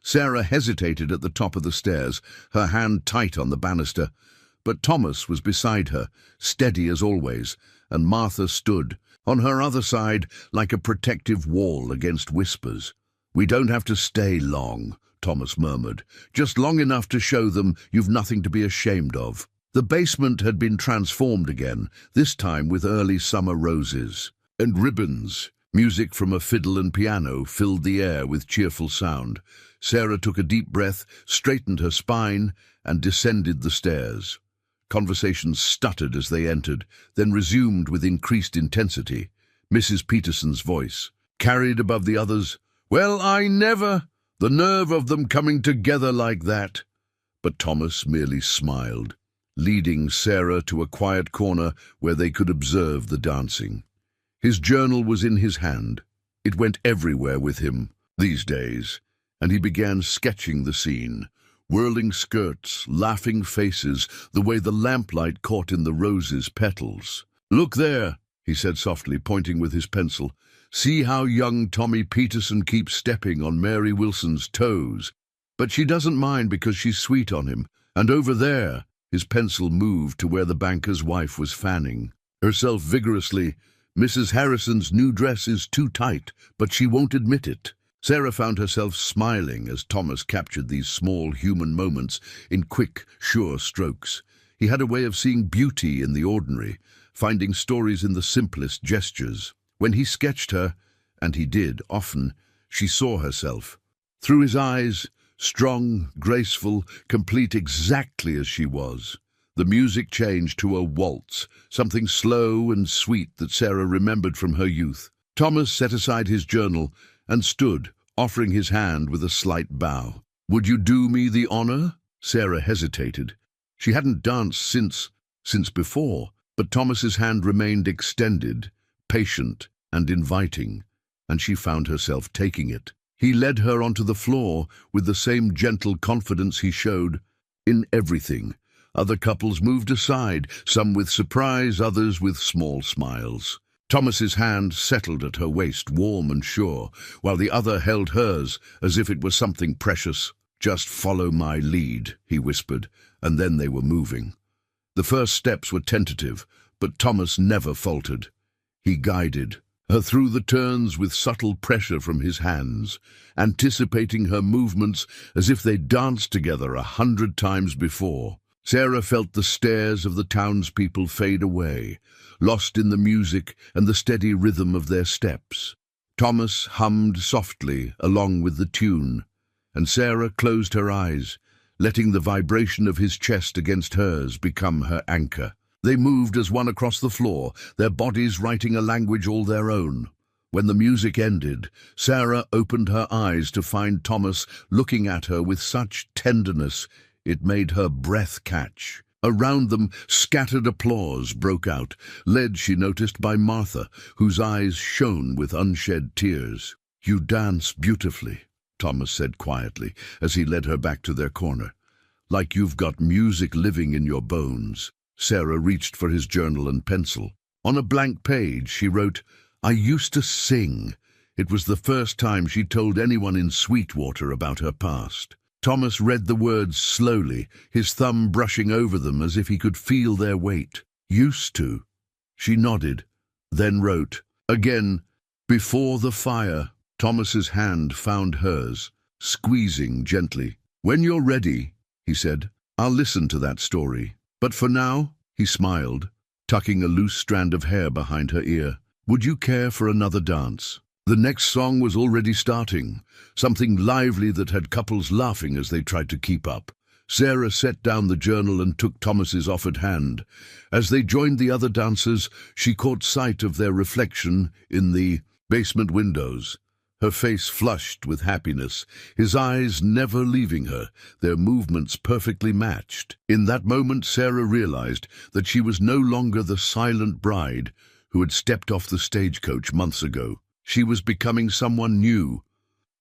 Sarah hesitated at the top of the stairs, her hand tight on the banister. But Thomas was beside her, steady as always, and Martha stood on her other side like a protective wall against whispers. "We don't have to stay long," Thomas murmured. "Just long enough to show them you've nothing to be ashamed of." The basement had been transformed again, this time with early summer roses and ribbons. Music from a fiddle and piano filled the air with cheerful sound. Sarah took a deep breath, straightened her spine, and descended the stairs. Conversations stuttered as they entered, then resumed with increased intensity. Mrs. Peterson's voice carried above the others. "Well, I never! The nerve of them coming together like that!" But Thomas merely smiled, leading Sarah to a quiet corner where they could observe the dancing. His journal was in his hand. It went everywhere with him these days, and he began sketching the scene. Whirling skirts, laughing faces, the way the lamplight caught in the roses' petals. "Look there," he said softly, pointing with his pencil. "See how young Tommy Peterson keeps stepping on Mary Wilson's toes. But she doesn't mind because she's sweet on him. And over there," his pencil moved to where the banker's wife was fanning herself vigorously. "Mrs. Harrison's new dress is too tight, but she won't admit it." Sarah found herself smiling as Thomas captured these small human moments in quick, sure strokes. He had a way of seeing beauty in the ordinary, finding stories in the simplest gestures. When he sketched her, and he did often, she saw herself. Through his eyes, strong, graceful, complete exactly as she was. The music changed to a waltz, something slow and sweet that Sarah remembered from her youth. Thomas set aside his journal and stood, offering his hand with a slight bow. "Would you do me the honor?" Sarah hesitated. She hadn't danced since before, but Thomas's hand remained extended, patient and inviting, and she found herself taking it. He led her onto the floor with the same gentle confidence he showed in everything. Other couples moved aside, some with surprise, others with small smiles. Thomas's hand settled at her waist, warm and sure, while the other held hers as if it was something precious. "Just follow my lead," he whispered, and then they were moving. The first steps were tentative, but Thomas never faltered. He guided her through the turns with subtle pressure from his hands, anticipating her movements as if they'd danced together 100 times before. Sarah felt the stares of the townspeople fade away, lost in the music and the steady rhythm of their steps. Thomas hummed softly along with the tune, and Sarah closed her eyes, letting the vibration of his chest against hers become her anchor. They moved as one across the floor, their bodies writing a language all their own. When the music ended, Sarah opened her eyes to find Thomas looking at her with such tenderness it made her breath catch. Around them, scattered applause broke out, led, she noticed, by Martha, whose eyes shone with unshed tears. "You dance beautifully," Thomas said quietly, as he led her back to their corner. "Like you've got music living in your bones." Sarah reached for his journal and pencil. On a blank page, she wrote, "I used to sing." It was the first time she told anyone in Sweetwater about her past. Thomas read the words slowly, his thumb brushing over them as if he could feel their weight. "Used to." She nodded, then wrote, again, "Before the fire." Thomas's hand found hers, squeezing gently. "When you're ready," he said, "I'll listen to that story. But for now," he smiled, tucking a loose strand of hair behind her ear, "would you care for another dance?" The next song was already starting, something lively that had couples laughing as they tried to keep up. Sarah set down the journal and took Thomas's offered hand. As they joined the other dancers, she caught sight of their reflection in the basement windows. Her face flushed with happiness, his eyes never leaving her, their movements perfectly matched. In that moment, Sarah realized that she was no longer the silent bride who had stepped off the stagecoach months ago. She was becoming someone new,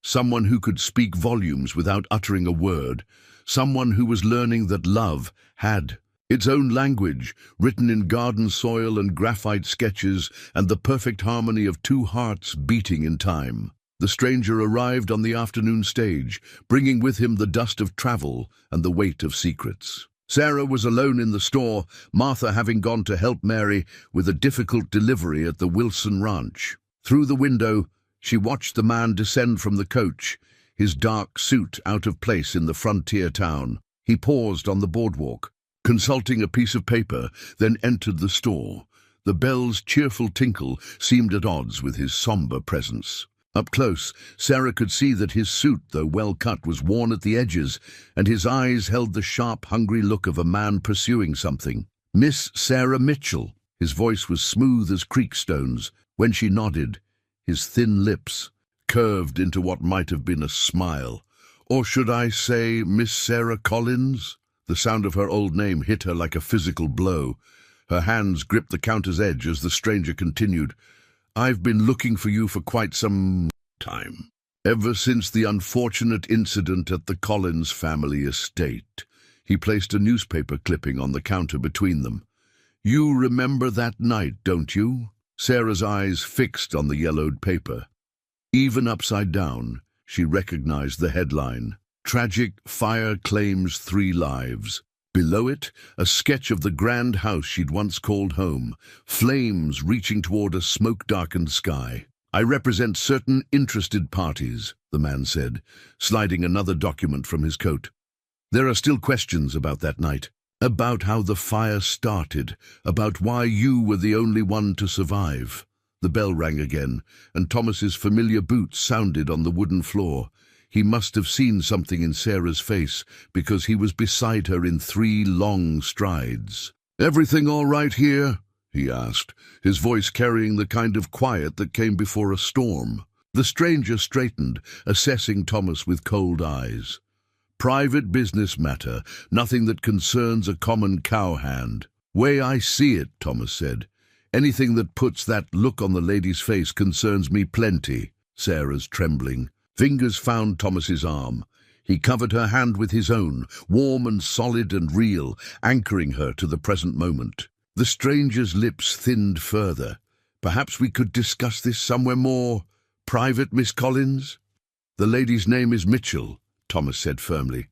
someone who could speak volumes without uttering a word, someone who was learning that love had its own language, written in garden soil and graphite sketches, and the perfect harmony of two hearts beating in time. The stranger arrived on the afternoon stage, bringing with him the dust of travel and the weight of secrets. Sarah was alone in the store, Martha having gone to help Mary with a difficult delivery at the Wilson ranch. Through the window, she watched the man descend from the coach, his dark suit out of place in the frontier town. He paused on the boardwalk, consulting a piece of paper, then entered the store. The bell's cheerful tinkle seemed at odds with his somber presence. Up close, Sarah could see that his suit, though well cut, was worn at the edges, and his eyes held the sharp, hungry look of a man pursuing something. "Miss Sarah Mitchell." His voice was smooth as creek stones. When she nodded, his thin lips curved into what might have been a smile. "Or should I say Miss Sarah Collins?" The sound of her old name hit her like a physical blow. Her hands gripped the counter's edge as the stranger continued. "I've been looking for you for quite some time. Ever since the unfortunate incident at the Collins family estate." He placed a newspaper clipping on the counter between them. "You remember that night, don't you?" Sarah's eyes fixed on the yellowed paper. Even upside down, she recognized the headline. "Tragic Fire Claims 3 Lives." Below it, a sketch of the grand house she'd once called home, flames reaching toward a smoke-darkened sky. "I represent certain interested parties," the man said, sliding another document from his coat. "There are still questions about that night, about how the fire started, about why you were the only one to survive." The bell rang again, and Thomas's familiar boots sounded on the wooden floor. He must have seen something in Sarah's face, because he was beside her in 3 long strides. "Everything all right here?" he asked, his voice carrying the kind of quiet that came before a storm. The stranger straightened, assessing Thomas with cold eyes. "Private business matter, nothing that concerns a common cowhand." "Way I see it," Thomas said. "Anything that puts that look on the lady's face concerns me plenty." Sarah's trembling fingers found Thomas's arm. He covered her hand with his own, warm and solid and real, anchoring her to the present moment. The stranger's lips thinned further. "Perhaps we could discuss this somewhere more private, Miss Collins?" "The lady's name is Mitchell," Thomas said firmly,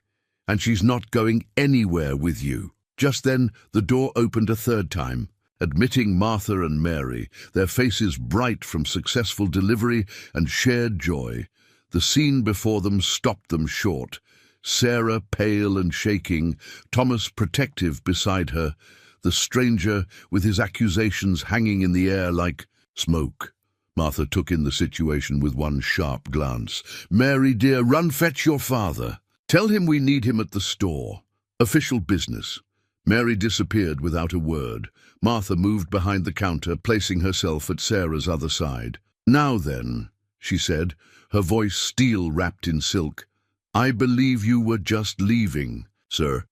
"and she's not going anywhere with you." Just then, the door opened a third time, admitting Martha and Mary, their faces bright from successful delivery and shared joy. The scene before them stopped them short. Sarah pale and shaking, Thomas protective beside her, the stranger with his accusations hanging in the air like smoke. Martha took in the situation with one sharp glance. "Mary, dear, run fetch your father. Tell him we need him at the store. Official business." Mary disappeared without a word. Martha moved behind the counter, placing herself at Sarah's other side. "Now then," she said, her voice steel-wrapped in silk, "I believe you were just leaving, sir."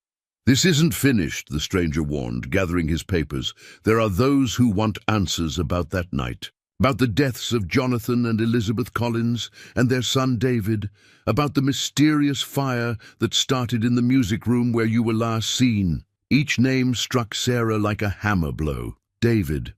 "This isn't finished," the stranger warned, gathering his papers. "There are those who want answers about that night, about the deaths of Jonathan and Elizabeth Collins and their son David, about the mysterious fire that started in the music room where you were last seen." Each name struck Sarah like a hammer blow. David,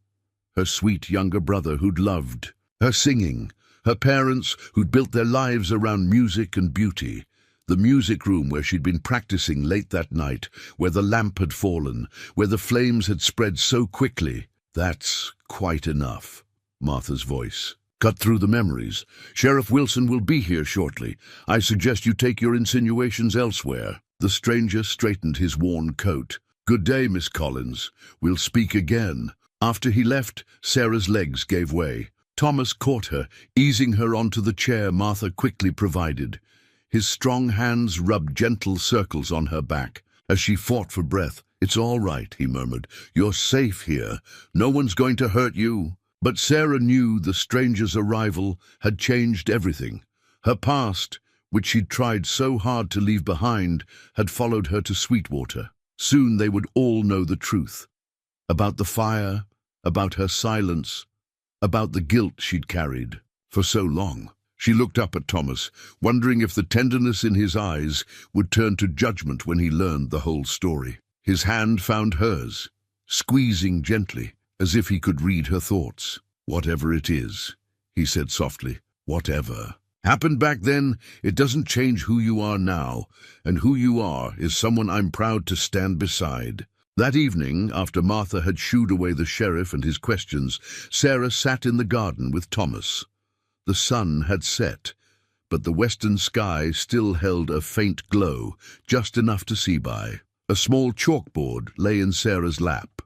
her sweet younger brother who'd loved her singing, her parents who'd built their lives around music and beauty, the music room where she'd been practicing late that night, where the lamp had fallen, where the flames had spread so quickly. "That's quite enough," Martha's voice cut through the memories. "Sheriff Wilson will be here shortly. I suggest you take your insinuations elsewhere." The stranger straightened his worn coat. "Good day, Miss Collins. We'll speak again." After he left, Sarah's legs gave way. Thomas caught her, easing her onto the chair Martha quickly provided. His strong hands rubbed gentle circles on her back. As she fought for breath, "It's all right," he murmured. "You're safe here. No one's going to hurt you." But Sarah knew the stranger's arrival had changed everything. Her past, which she'd tried so hard to leave behind, had followed her to Sweetwater. Soon they would all know the truth. About the fire, about her silence, about the guilt she'd carried for so long. She looked up at Thomas, wondering if the tenderness in his eyes would turn to judgment when he learned the whole story. His hand found hers, squeezing gently, as if he could read her thoughts. "Whatever it is," he said softly, "whatever happened back then, it doesn't change who you are now, and who you are is someone I'm proud to stand beside." That evening, after Martha had shooed away the sheriff and his questions, Sarah sat in the garden with Thomas. The sun had set, but the western sky still held a faint glow, just enough to see by. A small chalkboard lay in Sarah's lap.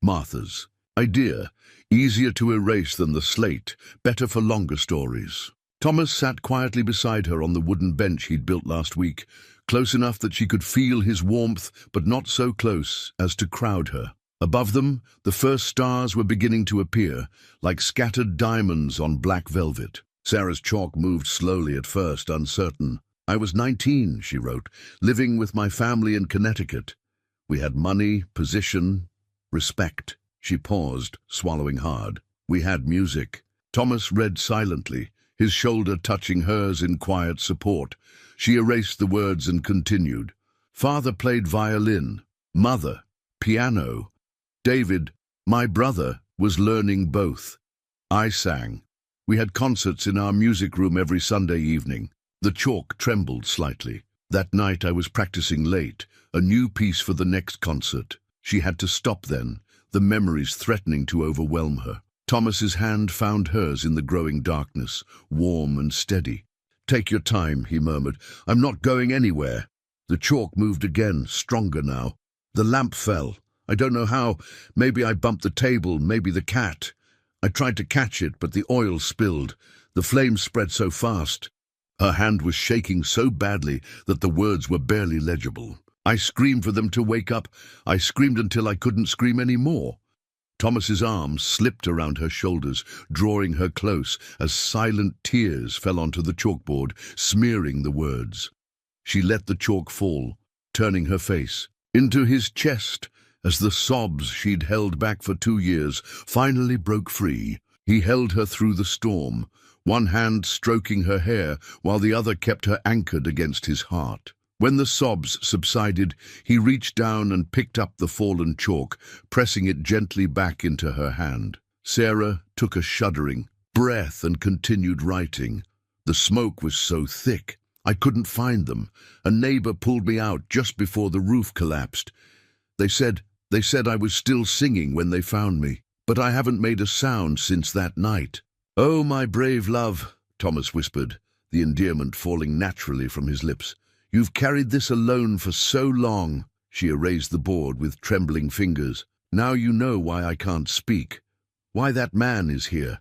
Martha's idea, easier to erase than the slate, better for longer stories. Thomas sat quietly beside her on the wooden bench he'd built last week, close enough that she could feel his warmth, but not so close as to crowd her. Above them, the first stars were beginning to appear, like scattered diamonds on black velvet. Sarah's chalk moved slowly at first, uncertain. "I was 19, she wrote, living with my family in Connecticut. We had money, position, respect." She paused, swallowing hard. "We had music." Thomas read silently, his shoulder touching hers in quiet support. She erased the words and continued. "Father played violin, mother, piano. David, my brother, was learning both. I sang. We had concerts in our music room every Sunday evening." The chalk trembled slightly. "That night I was practicing late, a new piece for the next concert." She had to stop then, the memories threatening to overwhelm her. Thomas's hand found hers in the growing darkness, warm and steady. "Take your time," he murmured. "I'm not going anywhere." The chalk moved again, stronger now. The lamp fell. I don't know how. Maybe I bumped the table, maybe the cat. I tried to catch it, but the oil spilled. The flame spread so fast. Her hand was shaking so badly that the words were barely legible. I screamed for them to wake up. I screamed until I couldn't scream any more. Thomas's arms slipped around her shoulders, drawing her close as silent tears fell onto the chalkboard, smearing the words. She let the chalk fall, turning her face into his chest as the sobs she'd held back for 2 years finally broke free. He held her through the storm, one hand stroking her hair while the other kept her anchored against his heart. When the sobs subsided, he reached down and picked up the fallen chalk, pressing it gently back into her hand. Sarah took a shuddering breath and continued writing. The smoke was so thick, I couldn't find them. A neighbor pulled me out just before the roof collapsed. They said I was still singing when they found me, but I haven't made a sound since that night. "Oh, my brave love," Thomas whispered, the endearment falling naturally from his lips. "You've carried this alone for so long." She erased the board with trembling fingers. "Now you know why I can't speak, why that man is here.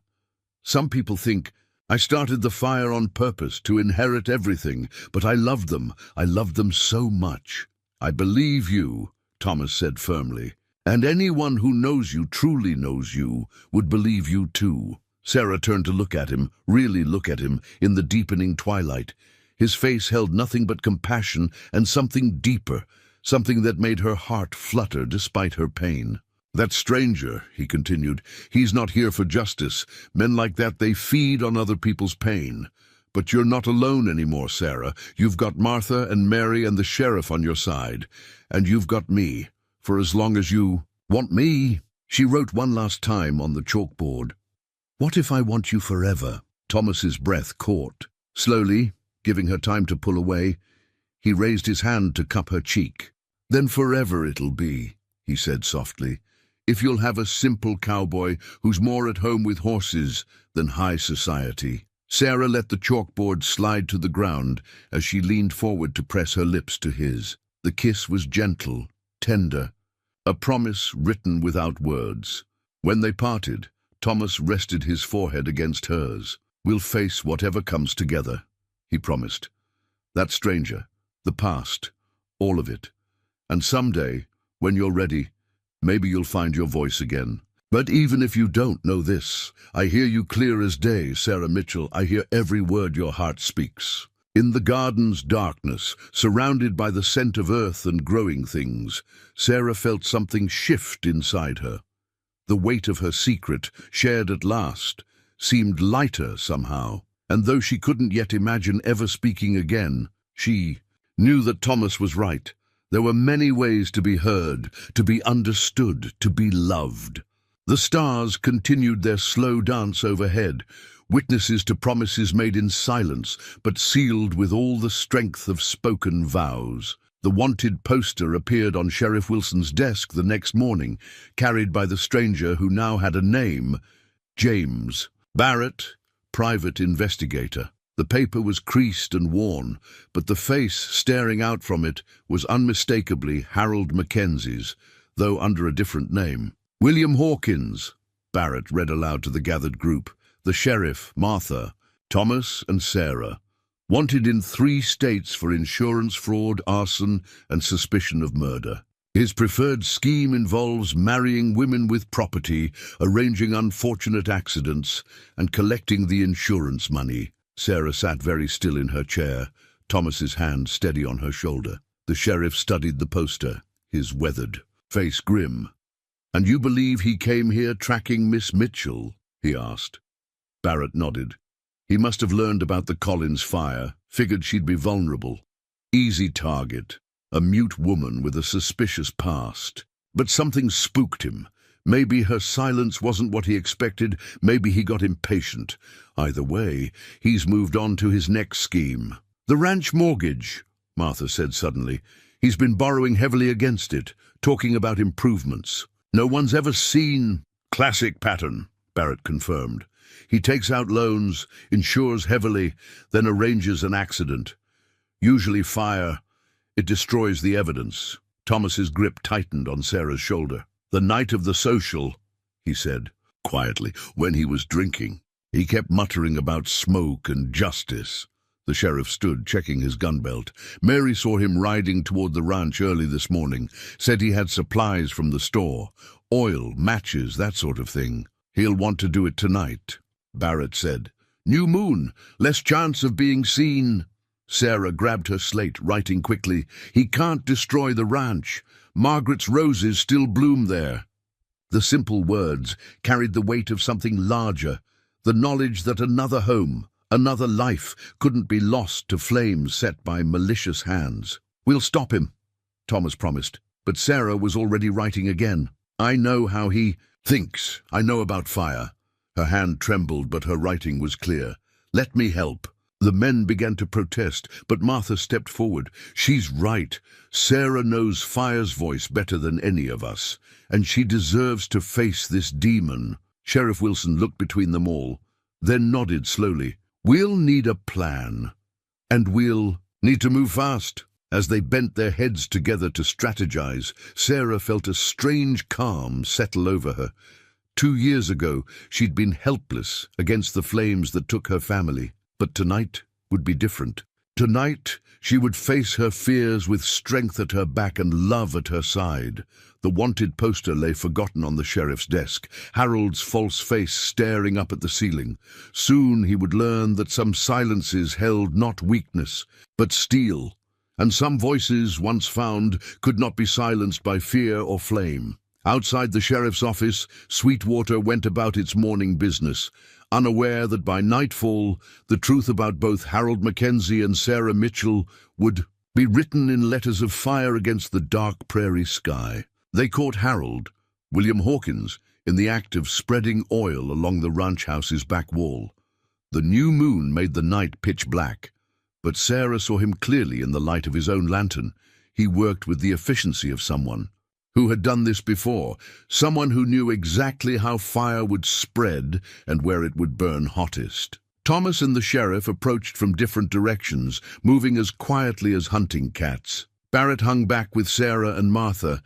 Some people think I started the fire on purpose to inherit everything, but I loved them so much." "I believe you," Thomas said firmly, "and anyone who knows you, truly knows you, would believe you too." Sarah turned to look at him, really look at him, in the deepening twilight. His face held nothing but compassion and something deeper, something that made her heart flutter despite her pain. "That stranger," he continued, "he's not here for justice. Men like that, they feed on other people's pain. But you're not alone anymore, Sarah. You've got Martha and Mary and the sheriff on your side. And you've got me, for as long as you want me." She wrote one last time on the chalkboard. "What if I want you forever?" Thomas's breath caught. Slowly, giving her time to pull away, he raised his hand to cup her cheek. "Then forever it'll be," he said softly, "if you'll have a simple cowboy who's more at home with horses than high society." Sarah let the chalkboard slide to the ground as she leaned forward to press her lips to his. The kiss was gentle, tender, a promise written without words. When they parted, Thomas rested his forehead against hers. "We'll face whatever comes together," he promised. "That stranger, the past, all of it. And someday, when you're ready, maybe you'll find your voice again. But even if you don't know this, I hear you clear as day, Sarah Mitchell. I hear every word your heart speaks." In the garden's darkness, surrounded by the scent of earth and growing things, Sarah felt something shift inside her. The weight of her secret, shared at last, seemed lighter somehow. And though she couldn't yet imagine ever speaking again, she knew that Thomas was right. There were many ways to be heard, to be understood, to be loved. The stars continued their slow dance overhead, witnesses to promises made in silence, but sealed with all the strength of spoken vows. The wanted poster appeared on Sheriff Wilson's desk the next morning, carried by the stranger who now had a name: James Barrett, private investigator. The paper was creased and worn, but the face staring out from it was unmistakably Harold Mackenzie's, though under a different name. "William Hawkins," Barrett read aloud to the gathered group. "The sheriff, Martha, Thomas and Sarah. Wanted in 3 states for insurance fraud, arson, and suspicion of murder. His preferred scheme involves marrying women with property, arranging unfortunate accidents, and collecting the insurance money." Sarah sat very still in her chair, Thomas's hand steady on her shoulder. The sheriff studied the poster, his weathered face grim. "And you believe he came here tracking Miss Mitchell?" he asked. Barrett nodded. He must have learned about the Collins fire, figured she'd be vulnerable. Easy target, a mute woman with a suspicious past. But something spooked him. Maybe her silence wasn't what he expected, maybe he got impatient. Either way, he's moved on to his next scheme. "The ranch mortgage," Martha said suddenly. "He's been borrowing heavily against it, talking about improvements. No one's ever seen—" "Classic pattern," Barrett confirmed. "He takes out loans, insures heavily, then arranges an accident. Usually fire. It destroys the evidence." Thomas's grip tightened on Sarah's shoulder. "The night of the social," he said, quietly, "when he was drinking. He kept muttering about smoke and justice." The sheriff stood, checking his gun belt. "Mary saw him riding toward the ranch early this morning. Said he had supplies from the store. Oil, matches, that sort of thing. He'll want to do it tonight," Barrett said. "New moon, less chance of being seen." Sarah grabbed her slate, writing quickly. "He can't destroy the ranch. Margaret's roses still bloom there." The simple words carried the weight of something larger, the knowledge that another home, another life, couldn't be lost to flames set by malicious hands. "We'll stop him," Thomas promised, but Sarah was already writing again. "I know how he thinks. I know about fire." Her hand trembled, but her writing was clear. "Let me help." The men began to protest, but Martha stepped forward. "She's right. Sarah knows fire's voice better than any of us, and she deserves to face this demon." Sheriff Wilson looked between them all, then nodded slowly. "We'll need a plan, and we'll need to move fast." As they bent their heads together to strategize, Sarah felt a strange calm settle over her. 2 years ago, she'd been helpless against the flames that took her family. But tonight would be different. Tonight, she would face her fears with strength at her back and love at her side. The wanted poster lay forgotten on the sheriff's desk, Harold's false face staring up at the ceiling. Soon he would learn that some silences held not weakness, but steel, and some voices, once found, could not be silenced by fear or flame. Outside the sheriff's office, Sweetwater went about its morning business, unaware that by nightfall, the truth about both Harold Mackenzie and Sarah Mitchell would be written in letters of fire against the dark prairie sky. They caught Harold, William Hawkins, in the act of spreading oil along the ranch house's back wall. The new moon made the night pitch black, but Sarah saw him clearly in the light of his own lantern. He worked with the efficiency of someone who had done this before, someone who knew exactly how fire would spread and where it would burn hottest. Thomas and the sheriff approached from different directions, moving as quietly as hunting cats. Barrett hung back with Sarah and Martha,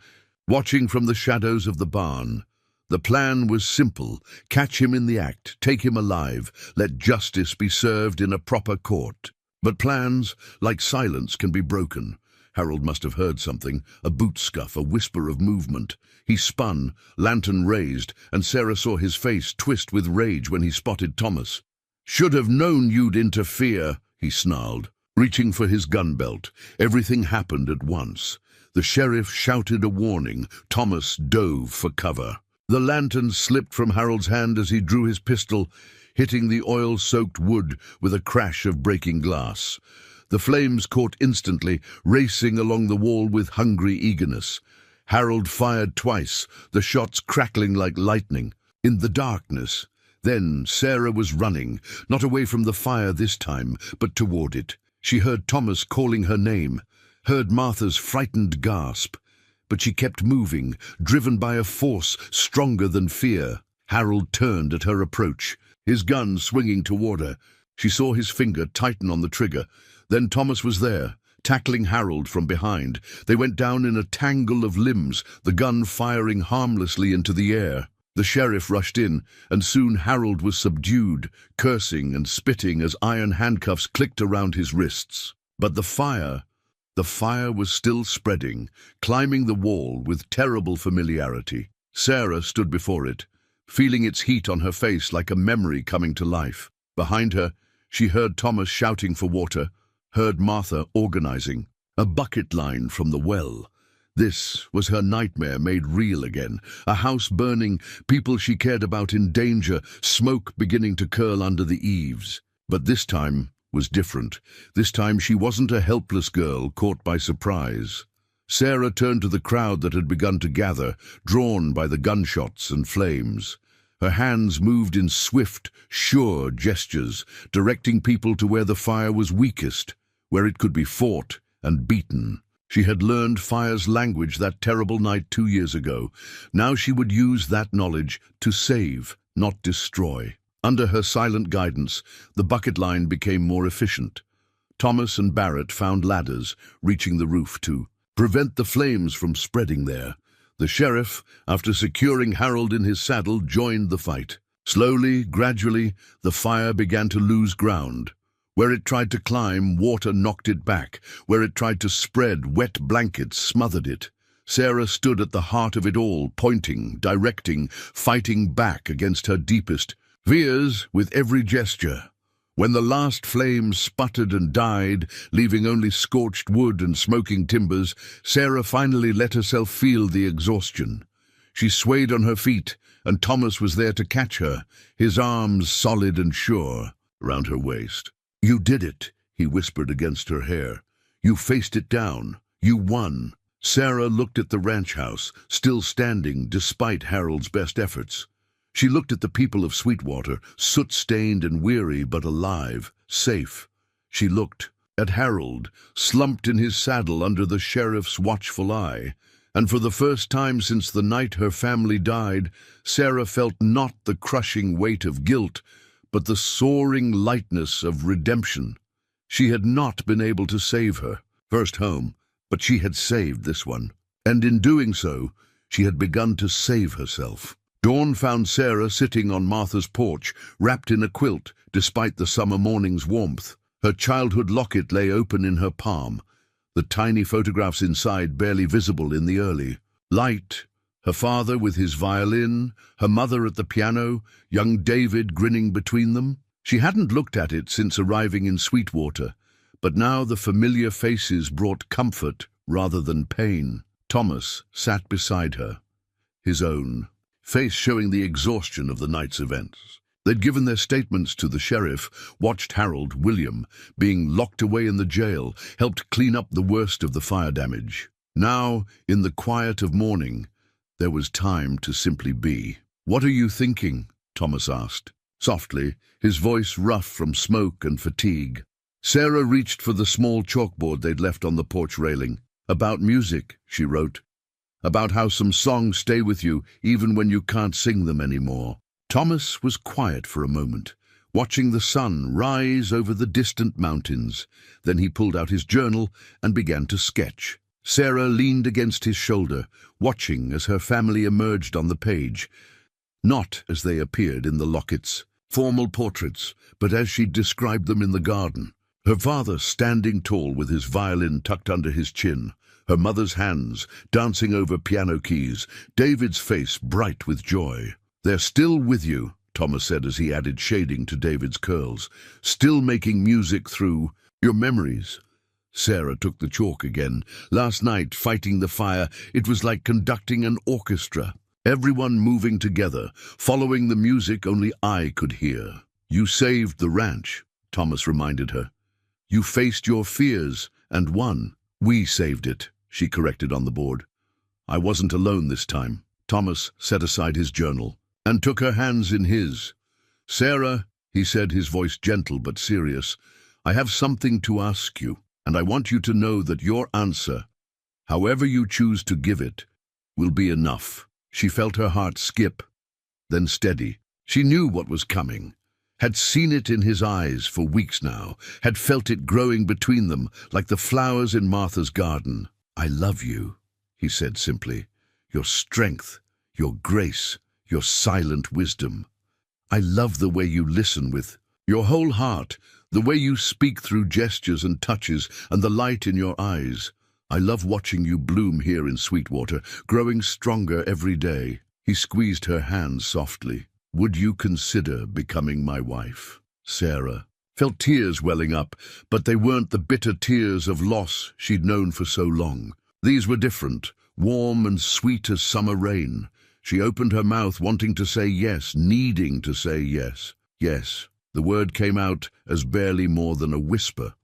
watching from the shadows of the barn. The plan was simple: catch him in the act, take him alive, let justice be served in a proper court. But plans, like silence, can be broken. Harold must have heard something, a boot scuff, a whisper of movement. He spun, lantern raised, and Sarah saw his face twist with rage when he spotted Thomas. "Should have known you'd interfere," he snarled, reaching for his gun belt. Everything happened at once. The sheriff shouted a warning. Thomas dove for cover. The lantern slipped from Harold's hand as he drew his pistol, hitting the oil-soaked wood with a crash of breaking glass. The flames caught instantly, racing along the wall with hungry eagerness. Harold fired twice, the shots crackling like lightning. In the darkness, then Sarah was running, not away from the fire this time, but toward it. She heard Thomas calling her name, heard Martha's frightened gasp. But she kept moving, driven by a force stronger than fear. Harold turned at her approach, his gun swinging toward her. She saw his finger tighten on the trigger. Then Thomas was there, tackling Harold from behind. They went down in a tangle of limbs, the gun firing harmlessly into the air. The sheriff rushed in, and soon Harold was subdued, cursing and spitting as iron handcuffs clicked around his wrists. But the fire was still spreading, climbing the wall with terrible familiarity. Sarah stood before it, feeling its heat on her face like a memory coming to life. Behind her, she heard Thomas shouting for water, heard Martha organizing. A bucket line from the well. This was her nightmare made real again. A house burning, people she cared about in danger, smoke beginning to curl under the eaves. But this time was different. This time she wasn't a helpless girl caught by surprise. Sarah turned to the crowd that had begun to gather, drawn by the gunshots and flames. Her hands moved in swift, sure gestures, directing people to where the fire was weakest, where it could be fought and beaten. She had learned fire's language that terrible night 2 years ago. Now she would use that knowledge to save, not destroy. Under her silent guidance, the bucket line became more efficient. Thomas and Barrett found ladders, reaching the roof to prevent the flames from spreading there. The sheriff, after securing Harold in his saddle, joined the fight. Slowly, gradually, the fire began to lose ground. Where it tried to climb, water knocked it back. Where it tried to spread, wet blankets smothered it. Sarah stood at the heart of it all, pointing, directing, fighting back against her deepest fears with every gesture. When the last flame sputtered and died, leaving only scorched wood and smoking timbers, Sarah finally let herself feel the exhaustion. She swayed on her feet, and Thomas was there to catch her, his arms solid and sure around her waist. "You did it," he whispered against her hair. "You faced it down. You won." Sarah looked at the ranch house, still standing despite Harold's best efforts. She looked at the people of Sweetwater, soot-stained and weary but alive, safe. She looked at Harold, slumped in his saddle under the sheriff's watchful eye. And for the first time since the night her family died, Sarah felt not the crushing weight of guilt, but the soaring lightness of redemption. She had not been able to save her first home, but she had saved this one. And in doing so, she had begun to save herself. Dawn found Sarah sitting on Martha's porch, wrapped in a quilt, despite the summer morning's warmth. Her childhood locket lay open in her palm, the tiny photographs inside barely visible in the early light. Her father with his violin, her mother at the piano, young David grinning between them. She hadn't looked at it since arriving in Sweetwater, but now the familiar faces brought comfort rather than pain. Thomas sat beside her, his own face showing the exhaustion of the night's events. They'd given their statements to the sheriff, watched Harold, William, being locked away in the jail, helped clean up the worst of the fire damage. Now, in the quiet of morning, there was time to simply be. "What are you thinking?" Thomas asked, softly, his voice rough from smoke and fatigue. Sarah reached for the small chalkboard they'd left on the porch railing. "About music," she wrote. "About how some songs stay with you even when you can't sing them anymore." Thomas was quiet for a moment, watching the sun rise over the distant mountains. Then he pulled out his journal and began to sketch. Sarah leaned against his shoulder, watching as her family emerged on the page. Not as they appeared in the lockets, formal portraits, but as she described them in the garden. Her father standing tall with his violin tucked under his chin, her mother's hands dancing over piano keys, David's face bright with joy. "They're still with you," Thomas said as he added shading to David's curls. "Still making music through your memories." Sarah took the chalk again. "Last night, fighting the fire, it was like conducting an orchestra. Everyone moving together, following the music only I could hear." "You saved the ranch," Thomas reminded her. "You faced your fears and won." "We saved it," she corrected on the board. "I wasn't alone this time." Thomas set aside his journal and took her hands in his. "Sarah," he said, his voice gentle but serious, "I have something to ask you, and I want you to know that your answer, however you choose to give it, will be enough." She felt her heart skip, then steady. She knew what was coming. had seen it in his eyes for weeks now, had felt it growing between them like the flowers in Martha's garden. "I love you," he said simply. "Your strength, your grace, your silent wisdom. I love the way you listen with your whole heart, the way you speak through gestures and touches, and the light in your eyes. I love watching you bloom here in Sweetwater, growing stronger every day." He squeezed her hand softly. "Would you consider becoming my wife?" Sarah felt tears welling up, but they weren't the bitter tears of loss she'd known for so long. These were different, warm and sweet as summer rain. She opened her mouth, wanting to say yes, needing to say yes. Yes. The word came out as barely more than a whisper,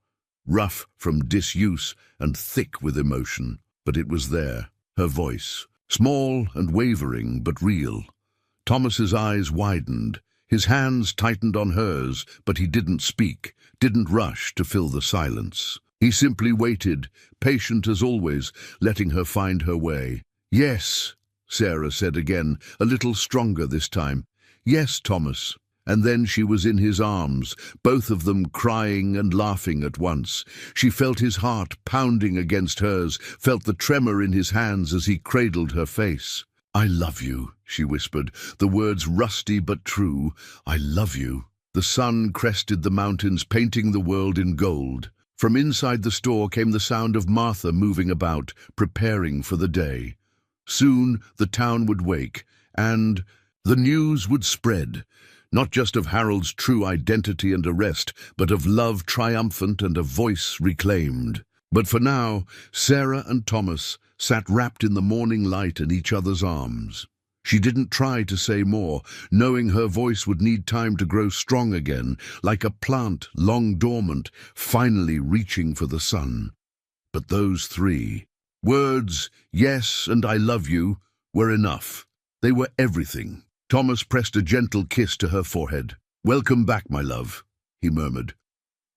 rough from disuse and thick with emotion, but it was there, her voice, small and wavering but real. Thomas's eyes widened, his hands tightened on hers, but he didn't speak, didn't rush to fill the silence. He simply waited, patient as always, letting her find her way. "Yes," Sarah said again, a little stronger this time. "Yes, Thomas." And then she was in his arms, both of them crying and laughing at once. She felt his heart pounding against hers, felt the tremor in his hands as he cradled her face. "I love you," she whispered, the words rusty but true. "I love you." The sun crested the mountains, painting the world in gold. From inside the store came the sound of Martha moving about, preparing for the day. Soon the town would wake, and the news would spread. Not just of Harold's true identity and arrest, but of love triumphant and a voice reclaimed. But for now, Sarah and Thomas sat wrapped in the morning light in each other's arms. She didn't try to say more, knowing her voice would need time to grow strong again, like a plant long dormant, finally reaching for the sun. But those three words, "yes" and "I love you," were enough. They were everything. Thomas pressed a gentle kiss to her forehead. "Welcome back, my love," he murmured.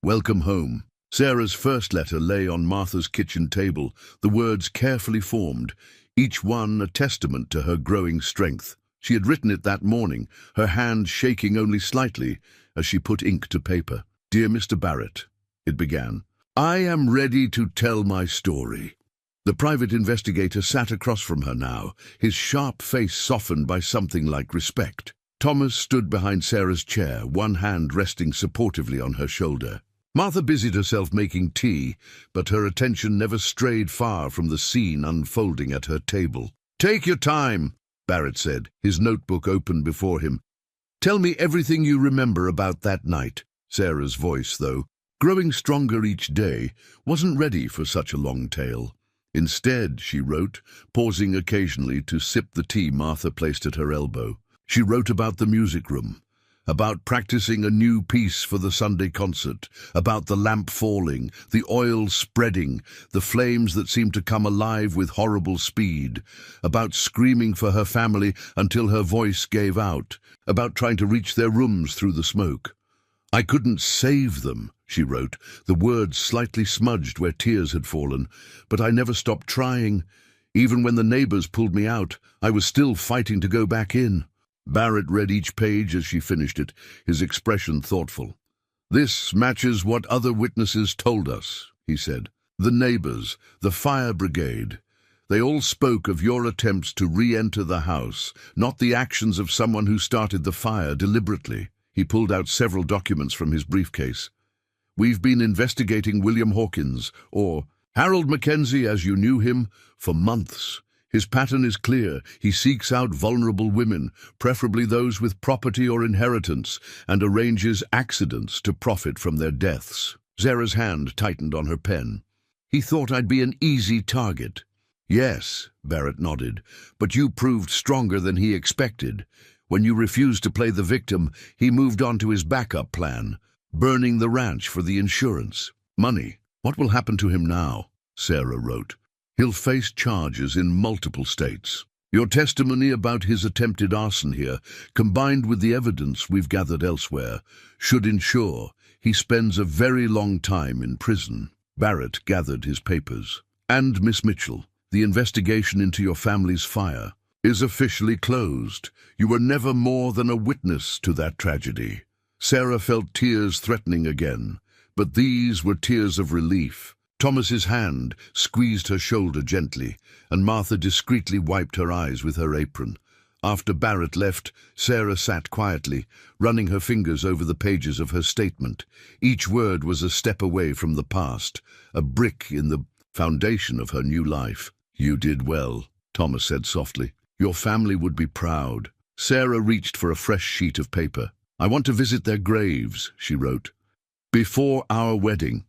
"Welcome home." Sarah's first letter lay on Martha's kitchen table, the words carefully formed, each one a testament to her growing strength. She had written it that morning, her hand shaking only slightly as she put ink to paper. "Dear Mr. Barrett," it began, "I am ready to tell my story." The private investigator sat across from her now, his sharp face softened by something like respect. Thomas stood behind Sarah's chair, one hand resting supportively on her shoulder. Martha busied herself making tea, but her attention never strayed far from the scene unfolding at her table. "Take your time," Barrett said, his notebook open before him. "Tell me everything you remember about that night." Sarah's voice, though growing stronger each day, wasn't ready for such a long tale. Instead, she wrote, pausing occasionally to sip the tea Martha placed at her elbow. She wrote about the music room, about practicing a new piece for the Sunday concert, about the lamp falling, the oil spreading, the flames that seemed to come alive with horrible speed, about screaming for her family until her voice gave out, about trying to reach their rooms through the smoke. "I couldn't save them," she wrote, the words slightly smudged where tears had fallen, "but I never stopped trying. Even when the neighbors pulled me out, I was still fighting to go back in." Barrett read each page as she finished it, his expression thoughtful. "This matches what other witnesses told us," he said. "The neighbors, the fire brigade. They all spoke of your attempts to re-enter the house, not the actions of someone who started the fire deliberately." He pulled out several documents from his briefcase. "We've been investigating William Hawkins, or Harold Mackenzie as you knew him, for months. His pattern is clear. He seeks out vulnerable women, preferably those with property or inheritance, and arranges accidents to profit from their deaths." Sarah's hand tightened on her pen. "He thought I'd be an easy target." "Yes," Barrett nodded, "but you proved stronger than he expected. When you refused to play the victim, he moved on to his backup plan, burning the ranch for the insurance. Money. What will happen to him now?" Sarah wrote. "He'll face charges in multiple states. Your testimony about his attempted arson here, combined with the evidence we've gathered elsewhere, should ensure he spends a very long time in prison." Barrett gathered his papers. "And Miss Mitchell, the investigation into your family's fire is officially closed. You were never more than a witness to that tragedy. Sarah felt tears threatening again, but these were tears of relief. Thomas's hand squeezed her shoulder gently, and Martha discreetly wiped her eyes with her apron. After Barrett left, Sarah sat quietly, running her fingers over the pages of her statement. Each word was a step away from the past, a brick in the foundation of her new life. "You did well," Thomas said softly. "Your family would be proud." Sarah reached for a fresh sheet of paper. "I want to visit their graves," she wrote, "before our wedding.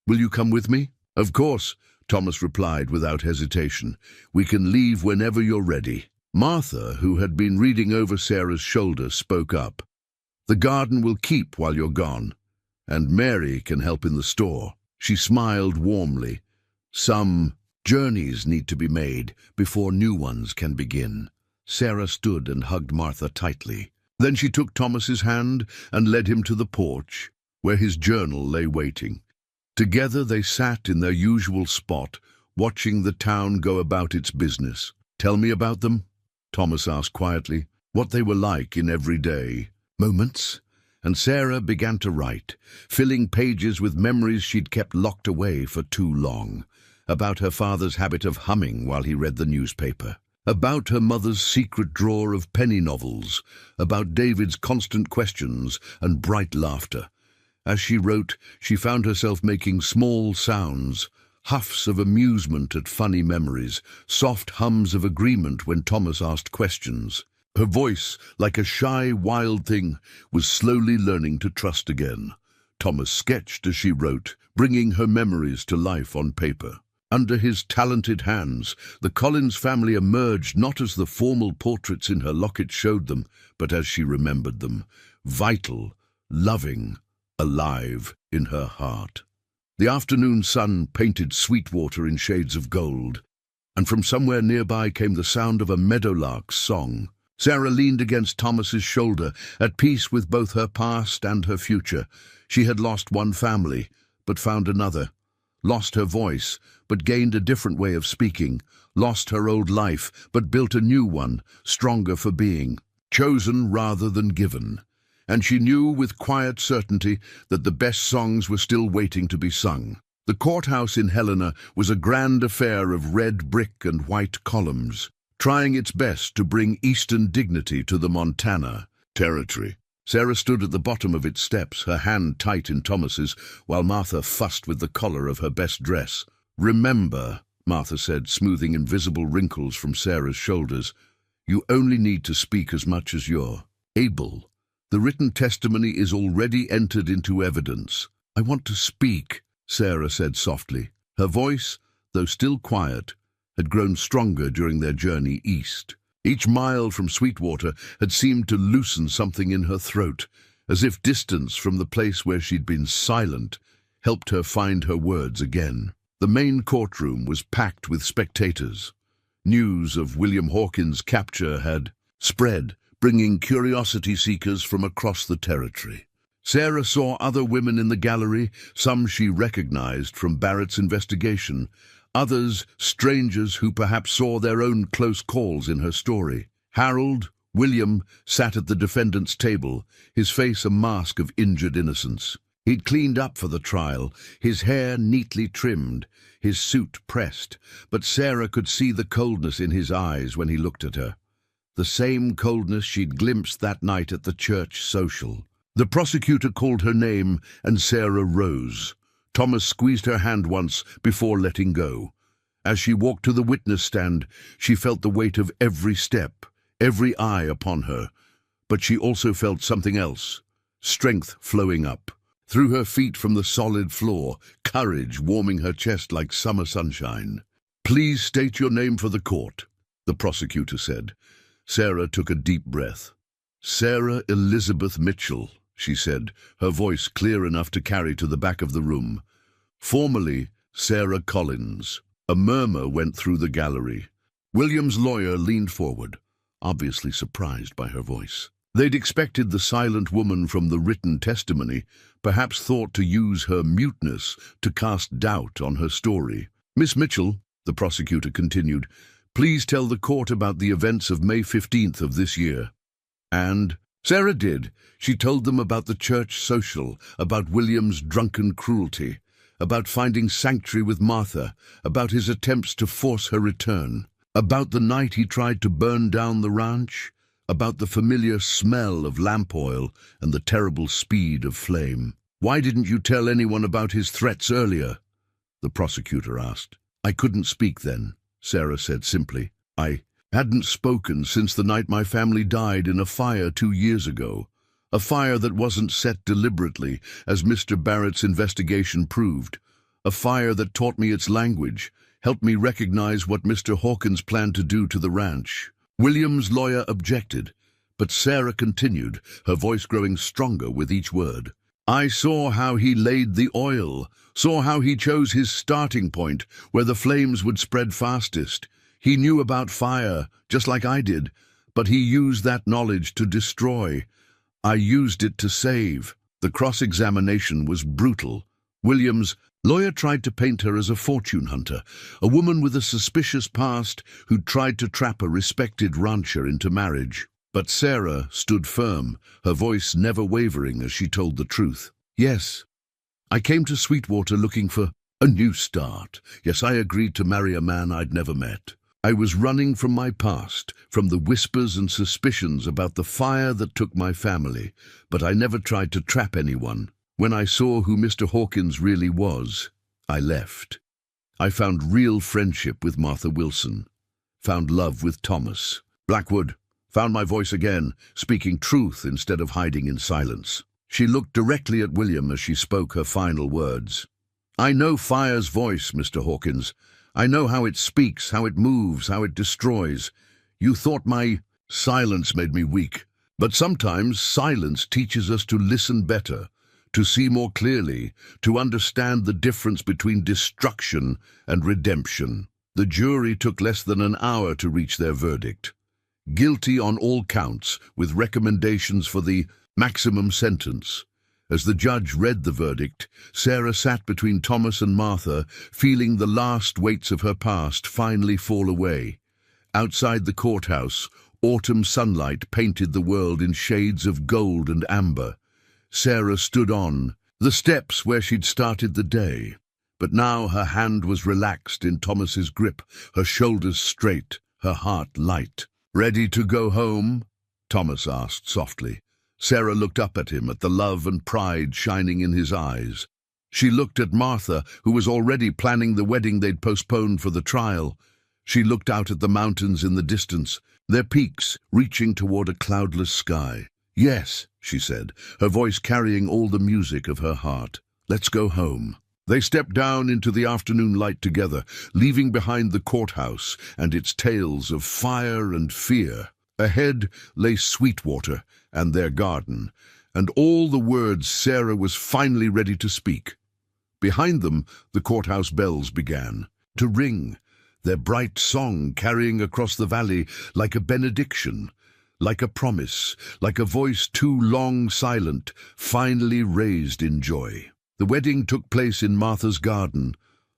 Will you come with me?" "Of course," Thomas replied without hesitation. "We can leave whenever you're ready." Martha, who had been reading over Sarah's shoulder, spoke up. "The garden will keep while you're gone, and Mary can help in the store." She smiled warmly. "Some journeys need to be made before new ones can begin." Sarah stood and hugged Martha tightly. Then she took Thomas's hand and led him to the porch, where his journal lay waiting. Together they sat in their usual spot, watching the town go about its business. "Tell me about them," Thomas asked quietly, "what they were like in everyday moments." And Sarah began to write, filling pages with memories she'd kept locked away for too long. About her father's habit of humming while he read the newspaper. About her mother's secret drawer of penny novels. About David's constant questions and bright laughter. As she wrote, she found herself making small sounds, huffs of amusement at funny memories, soft hums of agreement when Thomas asked questions. Her voice, like a shy, wild thing, was slowly learning to trust again. Thomas sketched as she wrote, bringing her memories to life on paper. Under his talented hands, the Collins family emerged not as the formal portraits in her locket showed them, but as she remembered them, vital, loving, alive in her heart. The afternoon sun painted Sweetwater in shades of gold, and from somewhere nearby came the sound of a meadowlark's song. Sarah leaned against Thomas's shoulder, at peace with both her past and her future. She had lost one family, but found another. Lost her voice, but gained a different way of speaking. Lost her old life, but built a new one, stronger for being. Chosen rather than given. And she knew with quiet certainty that the best songs were still waiting to be sung. The courthouse in Helena was a grand affair of red brick and white columns, trying its best to bring Eastern dignity to the Montana territory. Sarah stood at the bottom of its steps, her hand tight in Thomas's, while Martha fussed with the collar of her best dress. "Remember," Martha said, smoothing invisible wrinkles from Sarah's shoulders, "you only need to speak as much as you're able. The written testimony is already entered into evidence." "I want to speak," Sarah said softly. Her voice, though still quiet, had grown stronger during their journey east. Each mile from Sweetwater had seemed to loosen something in her throat, as if distance from the place where she'd been silent helped her find her words again. The main courtroom was packed with spectators. News of William Hawkins' capture had spread, bringing curiosity seekers from across the territory. Sarah saw other women in the gallery, some she recognized from Barrett's investigation, others strangers who perhaps saw their own close calls in her story. Harold, William, sat at the defendant's table, his face a mask of injured innocence. He'd cleaned up for the trial, his hair neatly trimmed, his suit pressed, but Sarah could see the coldness in his eyes when he looked at her. The same coldness she'd glimpsed that night at the church social. The prosecutor called her name, and Sarah rose. Thomas squeezed her hand once before letting go. As she walked to the witness stand, she felt the weight of every step, every eye upon her. But she also felt something else, strength flowing up. Through her feet from the solid floor, courage warming her chest like summer sunshine. "Please state your name for the court," the prosecutor said. Sarah took a deep breath. "Sarah Elizabeth Mitchell," she said, her voice clear enough to carry to the back of the room. "Formerly, Sarah Collins." A murmur went through the gallery. William's lawyer leaned forward, obviously surprised by her voice. They'd expected the silent woman from the written testimony, perhaps thought to use her muteness to cast doubt on her story. "Miss Mitchell," the prosecutor continued, "please tell the court about the events of May 15th of this year." And Sarah did. She told them about the church social, about William's drunken cruelty, about finding sanctuary with Martha, about his attempts to force her return, about the night he tried to burn down the ranch, about the familiar smell of lamp oil and the terrible speed of flame. "Why didn't you tell anyone about his threats earlier?" the prosecutor asked. "I couldn't speak then," Sarah said simply. "I hadn't spoken since the night my family died in a fire 2 years ago. A fire that wasn't set deliberately, as Mr. Barrett's investigation proved. A fire that taught me its language, helped me recognize what Mr. Hawkins planned to do to the ranch." William's lawyer objected, but Sarah continued, her voice growing stronger with each word. "I saw how he laid the oil, saw how he chose his starting point, where the flames would spread fastest. He knew about fire, just like I did, but he used that knowledge to destroy. I used it to save." The cross-examination was brutal. William's lawyer tried to paint her as a fortune hunter, a woman with a suspicious past who'd tried to trap a respected rancher into marriage. But Sarah stood firm, her voice never wavering as she told the truth. "Yes, I came to Sweetwater looking for a new start. Yes, I agreed to marry a man I'd never met. I was running from my past, from the whispers and suspicions about the fire that took my family, but I never tried to trap anyone. When I saw who Mr. Hawkins really was, I left. I found real friendship with Martha Wilson, found love with Thomas. Blackwood, found my voice again, speaking truth instead of hiding in silence." She looked directly at William as she spoke her final words. "I know fire's voice, Mr. Hawkins. I know how it speaks, how it moves, how it destroys. You thought my silence made me weak, but sometimes silence teaches us to listen better, to see more clearly, to understand the difference between destruction and redemption." The jury took less than an hour to reach their verdict. Guilty on all counts, with recommendations for the maximum sentence. As the judge read the verdict, Sarah sat between Thomas and Martha, feeling the last weights of her past finally fall away. Outside the courthouse, autumn sunlight painted the world in shades of gold and amber. Sarah stood on the steps where she'd started the day, but now her hand was relaxed in Thomas's grip, her shoulders straight, her heart light. "Ready to go home?" Thomas asked softly. Sarah looked up at him, at the love and pride shining in his eyes. She looked at Martha, who was already planning the wedding they'd postponed for the trial. She looked out at the mountains in the distance, their peaks reaching toward a cloudless sky. "Yes," she said, her voice carrying all the music of her heart. "Let's go home." They stepped down into the afternoon light together, leaving behind the courthouse and its tales of fire and fear. Ahead lay Sweetwater and their garden, and all the words Sarah was finally ready to speak. Behind them, the courthouse bells began to ring, their bright song carrying across the valley like a benediction, like a promise, like a voice too long silent, finally raised in joy. The wedding took place in Martha's garden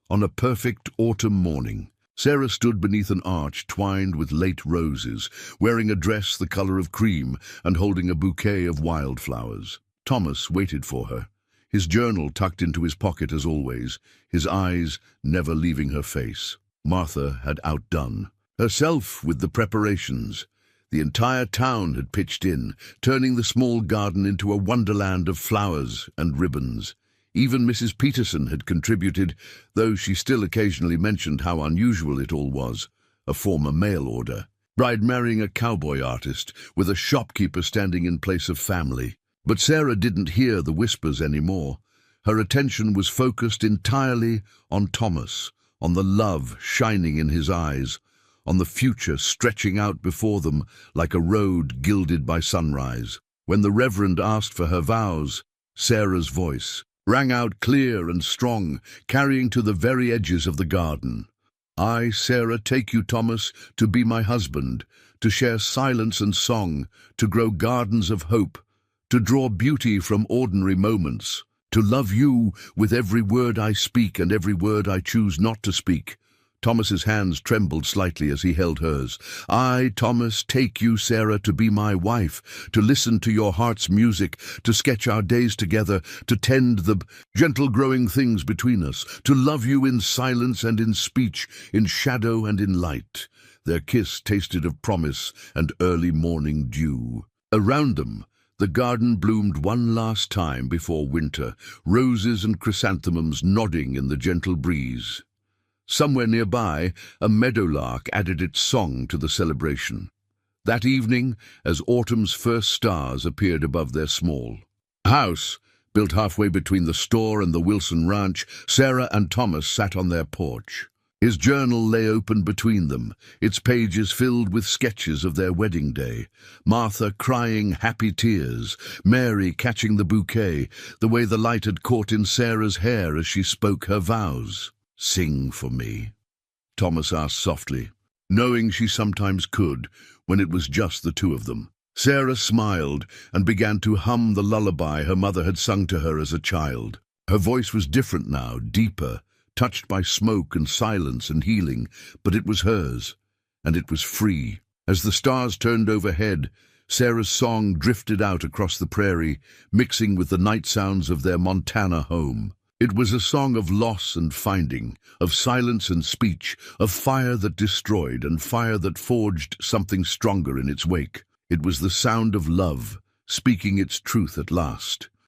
on a perfect autumn morning. Sarah stood beneath an arch twined with late roses, wearing a dress the color of cream and holding a bouquet of wildflowers. Thomas waited for her, his journal tucked into his pocket as always, his eyes never leaving her face. Martha had outdone herself with the preparations. The entire town had pitched in, turning the small garden into a wonderland of flowers and ribbons. Even Mrs. Peterson had contributed, though she still occasionally mentioned how unusual it all was, a former mail order. Bride marrying a cowboy artist, with a shopkeeper standing in place of family. But Sarah didn't hear the whispers anymore. Her attention was focused entirely on Thomas, on the love shining in his eyes, on the future stretching out before them like a road gilded by sunrise. When the Reverend asked for her vows, Sarah's voice rang out clear and strong, carrying to the very edges of the garden. "I, Sarah, take you, Thomas, to be my husband, to share silence and song, to grow gardens of hope, to draw beauty from ordinary moments, to love you with every word I speak and every word I choose not to speak, Thomas's hands trembled slightly as he held hers. "I, Thomas, take you, Sarah, to be my wife, to listen to your heart's music, to sketch our days together, to tend the gentle growing things between us, to love you in silence and in speech, in shadow and in light." Their kiss tasted of promise and early morning dew. Around them, the garden bloomed one last time before winter, roses and chrysanthemums nodding in the gentle breeze. Somewhere nearby, a meadowlark added its song to the celebration. That evening, as autumn's first stars appeared above their small house, built halfway between the store and the Wilson Ranch, Sarah and Thomas sat on their porch. His journal lay open between them, its pages filled with sketches of their wedding day. Martha crying happy tears, Mary catching the bouquet, the way the light had caught in Sarah's hair as she spoke her vows. "Sing for me," Thomas asked softly, knowing she sometimes could when it was just the two of them. Sarah smiled and began to hum the lullaby her mother had sung to her as a child. Her voice was different now, deeper, touched by smoke and silence and healing, but it was hers, and it was free. As the stars turned overhead, Sarah's song drifted out across the prairie, mixing with the night sounds of their Montana home. It was a song of loss and finding, of silence and speech, of fire that destroyed and fire that forged something stronger in its wake. It was the sound of love, speaking its truth at last.